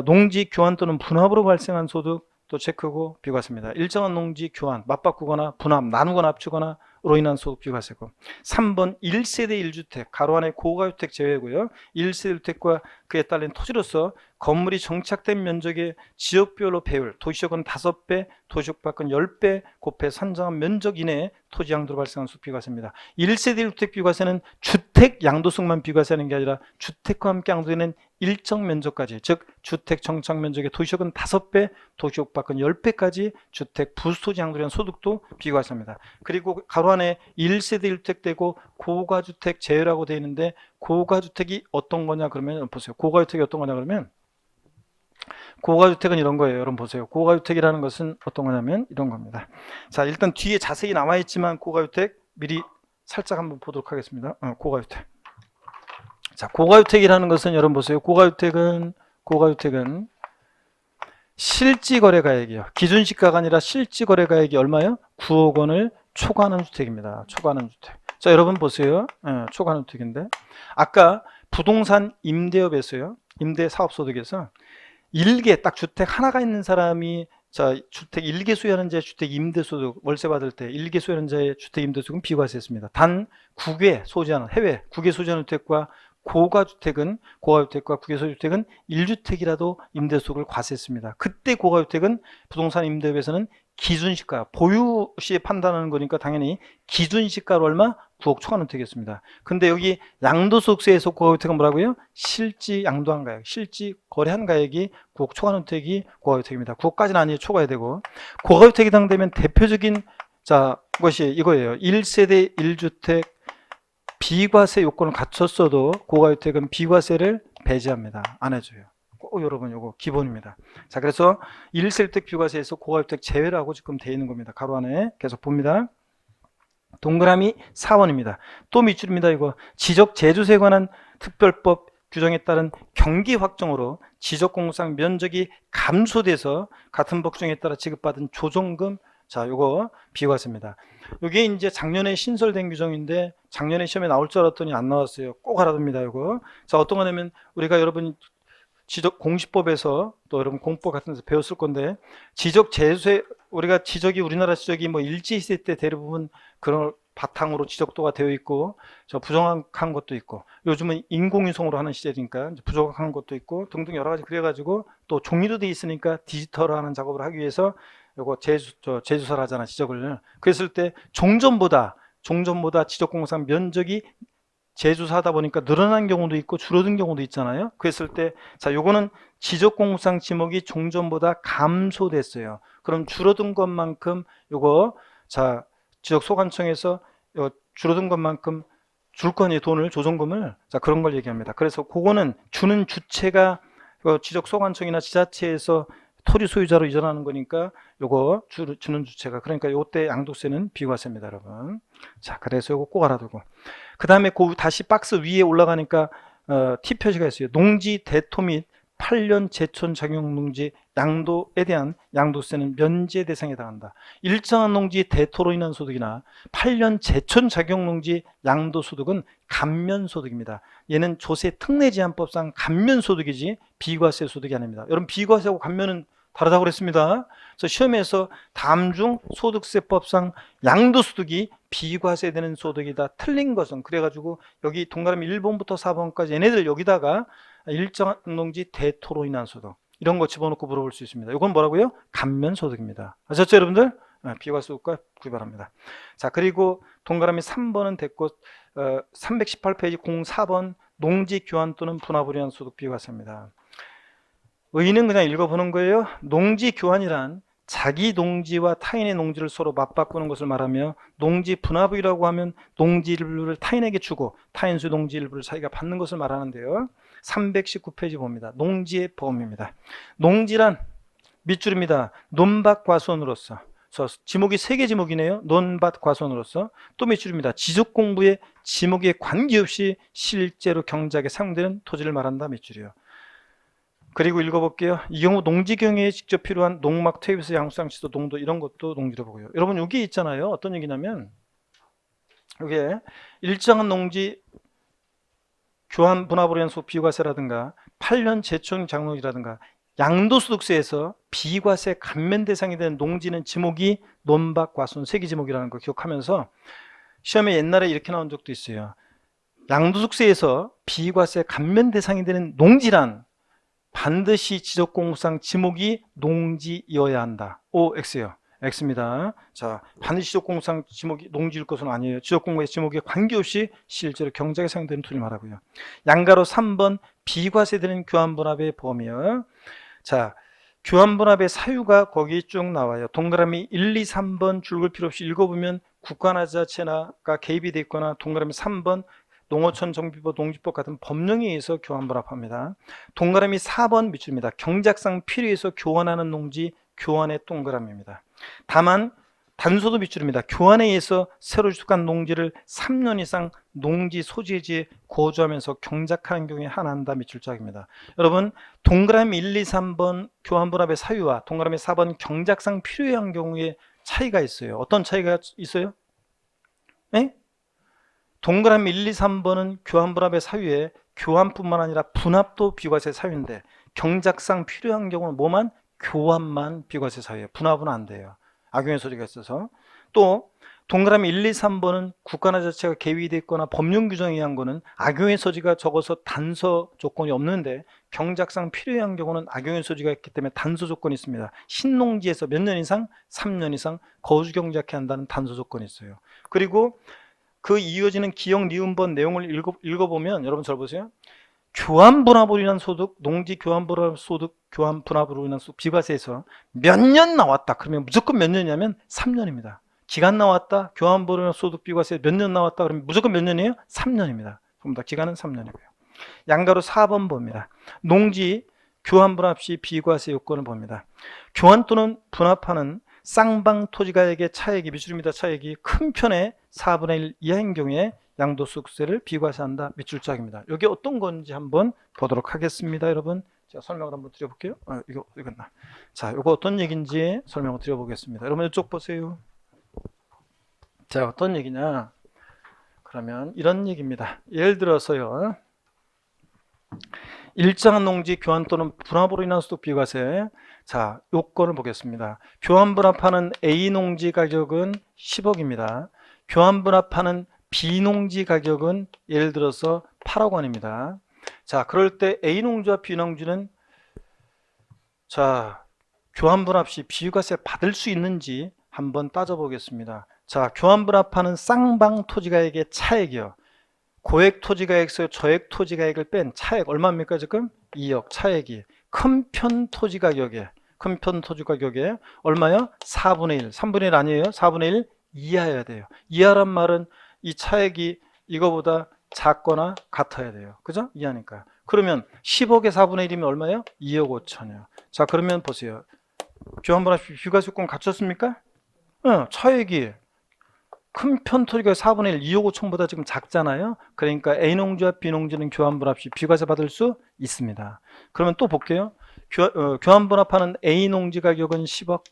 농지 교환 또는 분합으로 발생한 소득 또 체크고 비과세입니다. 일정한 농지 교환, 맞바꾸거나 분합, 나누거나 합치거나 로 인한 소득 비과세고 3번 1세대 1주택 가로 안에 고가주택 제외고요. 1세대 주택과 그에 딸린 토지로서 건물이 정착된 면적의 지역별로 배율 도시역은 5배, 도시역 밖은 10배 곱해 산정한 면적 이내에 토지 양도로 발생한 소득 비과세입니다. 1세대 1주택 비과세는 주택 양도성만 비과세하는 게 아니라 주택과 함께 양도되는 일정 면적까지 즉 주택 정착 면적의 도시역은 5배, 도시역 밖은 10배까지 주택 부수토지 양도에 대한 소득도 비과세입니다. 그리고 가로 안에 1세대 1주택 되고 고가주택 제외라고 되어 있는데 고가주택이 어떤 거냐 그러면 보세요. 고가주택이 어떤 거냐 그러면 고가주택은 이런 거예요. 여러분 보세요. 고가주택이라는 것은 어떤 거냐면 이런 겁니다. 자, 일단 뒤에 자세히 나와 있지만 고가주택 미리 살짝 한번 보도록 하겠습니다. 고가주택. 자, 고가주택이라는 것은 여러분 보세요. 고가주택은 실지거래가액이요. 기준시가가 아니라 실지거래가액이 얼마요? 9억 원을 초과하는 주택입니다. 초과하는 주택. 자, 여러분 보세요. 초과하는 주택인데 아까 부동산 임대업에서요. 임대사업소득에서 일개 딱 주택 하나가 있는 사람이 자 주택 일개 소유하는 자의 주택 임대소득 월세 받을 때 일개 소유하는 자의 주택 임대소득은 비과세했습니다. 단 국외 소지하는 해외 국외 소지하는 주택과 고가주택과 국유소유주택은 1주택이라도 임대소득을 과세했습니다. 그때 고가주택은 부동산 임대업에서는 기준시가, 보유 시에 판단하는 거니까 당연히 기준시가로 얼마? 9억 초과노택이었습니다. 근데 여기 양도소득세에서 고가주택은 뭐라고요? 실지 양도한 가액, 실지 거래한 가액이 9억 초과노택이 고가주택입니다. 9억까지는 아니에요. 초과해야 되고. 고가주택이 해당되면 대표적인 것이 이거예요. 1세대 1주택 비과세 요건을 갖췄어도 고가주택은 비과세를 배제합니다. 안 해줘요. 꼭 여러분 요거 기본입니다. 자, 그래서 1세대 비과세에서 고가주택 제외를 하고 지금 돼 있는 겁니다. 가로 안에 계속 봅니다. 동그라미 4번입니다. 또 밑줄입니다. 이거 지적재주세에 관한 특별법 규정에 따른 경기 확정으로 지적공사상 면적이 감소돼서 같은 법 규정에 따라 지급받은 조정금, 자, 요거 비과세입니다. 요게 이제 작년에 신설된 규정인데 작년에 시험에 나올 줄 알았더니 안 나왔어요. 꼭 알아둡니다. 요거. 자, 어떤 거냐면 우리가 여러분 지적 공시법에서 또 여러분 공법 같은 데서 배웠을 건데 지적 재수에 우리가 우리나라 지적이 뭐 일제시대 때 대부분 그런 바탕으로 지적도가 되어 있고 저 부정확한 것도 있고 요즘은 인공위성으로 하는 시대니까 부정확한 것도 있고 등등 여러 가지 그래가지고 또 종이로 돼 있으니까 디지털화하는 작업을 하기 위해서 요거 재주사를 하잖아 지적을. 그랬을 때 종전보다 지적공사상 면적이 재주사하다 보니까 늘어난 경우도 있고 줄어든 경우도 있잖아요. 그랬을 때, 자, 요거는 지적공사상 지목이 종전보다 감소됐어요. 그럼 줄어든 것만큼 요거, 자, 지적소관청에서 줄어든 것만큼 줄 거니 돈을, 조정금을, 자, 그런 걸 얘기합니다. 그래서 그거는 주는 주체가 지적소관청이나 지자체에서 토지 소유자로 이전하는 거니까 요거 주는 주체가, 그러니까 요때 양도세는 비과세입니다, 여러분. 자, 그래서 요거 꼭 알아두고. 그 다음에 다시 박스 위에 올라가니까 T 표시가 있어요. 농지 대토 및 8년 제촌 작용 농지 양도에 대한 양도세는 면제 대상에 해당한다. 일정한 농지 대토로 인한 소득이나 8년 제촌 작용 농지 양도소득은 감면소득입니다. 얘는 조세 특례 제한법상 감면소득이지 비과세 소득이 아닙니다. 여러분 비과세하고 감면은 다르다고 그랬습니다. 그래서 시험에서 다음 중 소득세법상 양도소득이 비과세되는 소득이다. 틀린 것은 그래가지고 여기 동그라미 1번부터 4번까지 얘네들 여기다가 일정한 농지 대토로 인한 소득 이런 거 집어넣고 물어볼 수 있습니다. 이건 뭐라고요? 감면소득입니다. 아셨죠 여러분들? 비과세소득과 구별합니다. 자, 그리고 동그라미 3번은 됐고 318페이지 04번 농지 교환 또는 분합으로 인한 소득 비과세입니다. 의의는 그냥 읽어보는 거예요. 농지 교환이란 자기 농지와 타인의 농지를 서로 맞바꾸는 것을 말하며 농지 분합이라고 하면 농지 일부를 타인에게 주고 타인 소 농지 일부를 자기가 받는 것을 말하는데요. 319페이지 봅니다. 농지의 범위입니다. 농지란 밑줄입니다. 논밭 과수원으로서, 지목이 3개 지목이네요. 논밭 과수원으로서. 또 밑줄입니다. 지적공부의 지목에 관계없이 실제로 경작에 사용되는 토지를 말한다. 밑줄이요. 그리고 읽어볼게요. 이 경우 농지 경영에 직접 필요한 농막, 퇴비수, 양수장, 지도, 농도 이런 것도 농지로 보고요. 여러분 여기 있잖아요. 어떤 얘기냐면 이게 일정한 농지 교환 분합으로 인한 소득 비과세라든가 8년 제촌 장농이라든가 양도소득세에서 비과세 감면 대상이 되는 농지는 지목이 논밭, 과수원, 세기 지목이라는 거 기억하면서 시험에 옛날에 이렇게 나온 적도 있어요. 양도소득세에서 비과세 감면 대상이 되는 농지란 반드시 지적공사상 지목이 농지여야 한다. O, X요. X입니다. 자, 반드시 지적공사상 지목이 농지일 것은 아니에요. 지적공사의 지목에 관계없이 실제로 경작에 사용되는 토지를 말하고요. 양가로 3번 비과세되는 교환분합의 범위요. 자, 교환분합의 사유가 거기 쭉 나와요. 동그라미 1, 2, 3번 줄글 필요 없이 읽어보면 국가나 지자체가 개입이 돼 있거나 동그라미 3번 농어촌 정비법, 농지법 같은 법령에 의해서 교환분합합니다. 동그라미 4번 밑줄입니다. 경작상 필요해서 교환하는 농지, 교환의 동그라미입니다. 다만 단서도 밑줄입니다. 교환에 의해서 새로 주택한 농지를 3년 이상 농지 소재지에 거주하면서 경작하는 경우에 한한다. 밑줄짝입니다. 여러분 동그라미 1, 2, 3번 교환분합의 사유와 동그라미 4번 경작상 필요한 경우에 차이가 있어요. 어떤 차이가 있어요? 네? 동그라미 1, 2, 3번은 교환분합의 사유에 교환뿐만 아니라 분합도 비과세 사유인데 경작상 필요한 경우는 뭐만? 교환만 비과세 사유예요. 분합은 안 돼요. 악용의 소지가 있어서. 또 동그라미 1, 2, 3번은 국가나 자체가 개의돼 있거나 법령 규정에 의한 거는 악용의 소지가 적어서 단서 조건이 없는데 경작상 필요에 의한 경우는 악용의 소지가 있기 때문에 단서 조건이 있습니다. 신농지에서 몇 년 이상? 3년 이상 거주 경작해야 한다는 단서 조건이 있어요. 그리고 그 이어지는 기역, 니은번 내용을 읽어보면 여러분 잘 보세요. 교환분합으로 인한 소득, 농지 교환분합 소득, 교환분합으로 인한 소득 비과세에서 몇 년 나왔다. 그러면 무조건 몇 년이냐면 3년입니다. 기간 나왔다. 교환분합으로 인한 소득 비과세 몇 년 나왔다. 그러면 무조건 몇 년이에요? 3년입니다. 전부 다 기간은 3년이고요. 양가로 4번 봅니다. 농지 교환분합 시 비과세 요건을 봅니다. 교환 또는 분합하는 쌍방 토지가액의 차액이 미줄입니다. 차액이 큰 편의 4분의 1 이하인 경우에 양도소득세를 비과세한다. 밑줄짝입니다. 이게 어떤 건지 한번 보도록 하겠습니다. 여러분 제가 설명을 한번 드려볼게요. 이거나. 자, 이거 어떤 얘기인지 설명을 드려보겠습니다. 여러분 이쪽 보세요. 자, 어떤 얘기냐? 그러면 이런 얘기입니다. 예를 들어서요. 일정한 농지 교환 또는 분합으로 인한 소득 비과세. 자, 요건을 보겠습니다. 교환 분합하는 A 농지 가격은 10억입니다. 교환 분합하는 B 농지 가격은 예를 들어서 8억 원입니다. 자, 그럴 때 A 농지와 B 농지는 자, 교환 분합 시 비과세 받을 수 있는지 한번 따져보겠습니다. 자, 교환 분합하는 쌍방 토지가액의 차액이요. 고액 토지가액에서 저액 토지가액을 뺀 차액 얼마입니까? 지금 2억 차액이 큰 편 토지가격에 얼마요? 4분의 1 3분의 1 아니에요? 4분의 1 이하여야 돼요. 이하란 말은 이 차액이 이거보다 작거나 같아야 돼요. 그죠? 이하니까. 그러면 10억에 4분의 1이면 얼마예요? 2억 5천이요. 자, 그러면 보세요. 교환분합 비과세요건 갖췄습니까? 차액이 큰 편 토지가 4분의 1, 2억 5천보다 지금 작잖아요. 그러니까 A농지와 B농지는 교환분합 시 비과세 받을 수 있습니다. 그러면 또 볼게요. 교환분합하는 A농지 가격은 10억,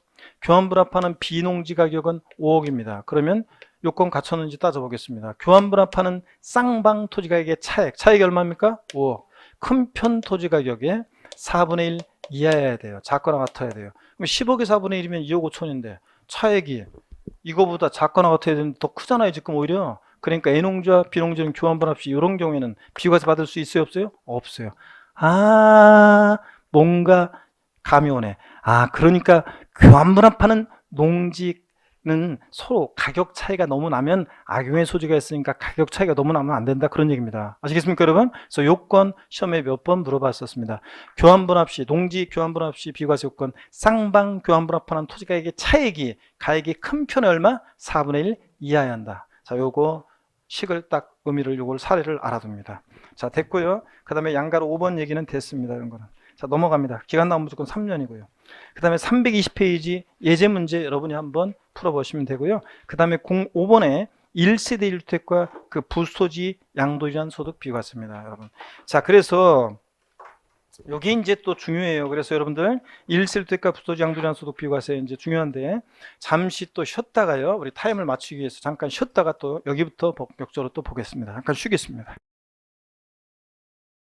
교환분합하는 B농지 가격은 5억입니다. 그러면 요건 갖췄는지 따져보겠습니다. 교환분합하는 쌍방 토지가격의 차액이 얼마입니까? 5억. 큰 편 토지가격의 4분의 1 이하여야 돼요. 작거나 같아야 돼요. 그럼 10억에 4분의 1이면 2억 5천인데 차액이 이거보다 작거나 같아야 되는데 더 크잖아요. 지금 오히려. 그러니까 A농지와 B농지는 교환분합 시 이런 경우에는 비과세 받을 수 있어요? 없어요? 없어요. 뭔가 감이 오네. 그러니까 교환분합하는 농지는 서로 가격 차이가 너무 나면 악용의 소지가 있으니까 가격 차이가 너무 나면 안 된다. 그런 얘기입니다. 아시겠습니까, 여러분? 그래서 요건 시험에 몇 번 물어봤었습니다. 교환분합 시, 농지 교환분합 시 비과세 요건, 쌍방 교환분합하는 토지가액의 차액이 가액이 큰 편에 얼마? 4분의 1 이하여야 한다. 자, 요거 식을 딱 의미를 요걸 사례를 알아둡니다. 자, 됐고요. 그 다음에 양가로 5번 얘기는 됐습니다. 이런 거는. 자, 넘어갑니다. 기간 나오면 무조건 3년이고요. 그 다음에 320페이지 예제 문제 여러분이 한번 풀어보시면 되고요. 그 다음에 5번에 1세대 1주택과 그 부소지 양도유한 소득 비과세입니다. 여러분. 자, 그래서 여기 이제 또 중요해요. 그래서 여러분들 1세대 1주택과 부소지 양도유한 소득 비과세 이제 중요한데 잠시 또 쉬었다가요. 우리 타임을 맞추기 위해서 잠깐 쉬었다가 또 여기부터 본격적으로 또 보겠습니다. 잠깐 쉬겠습니다.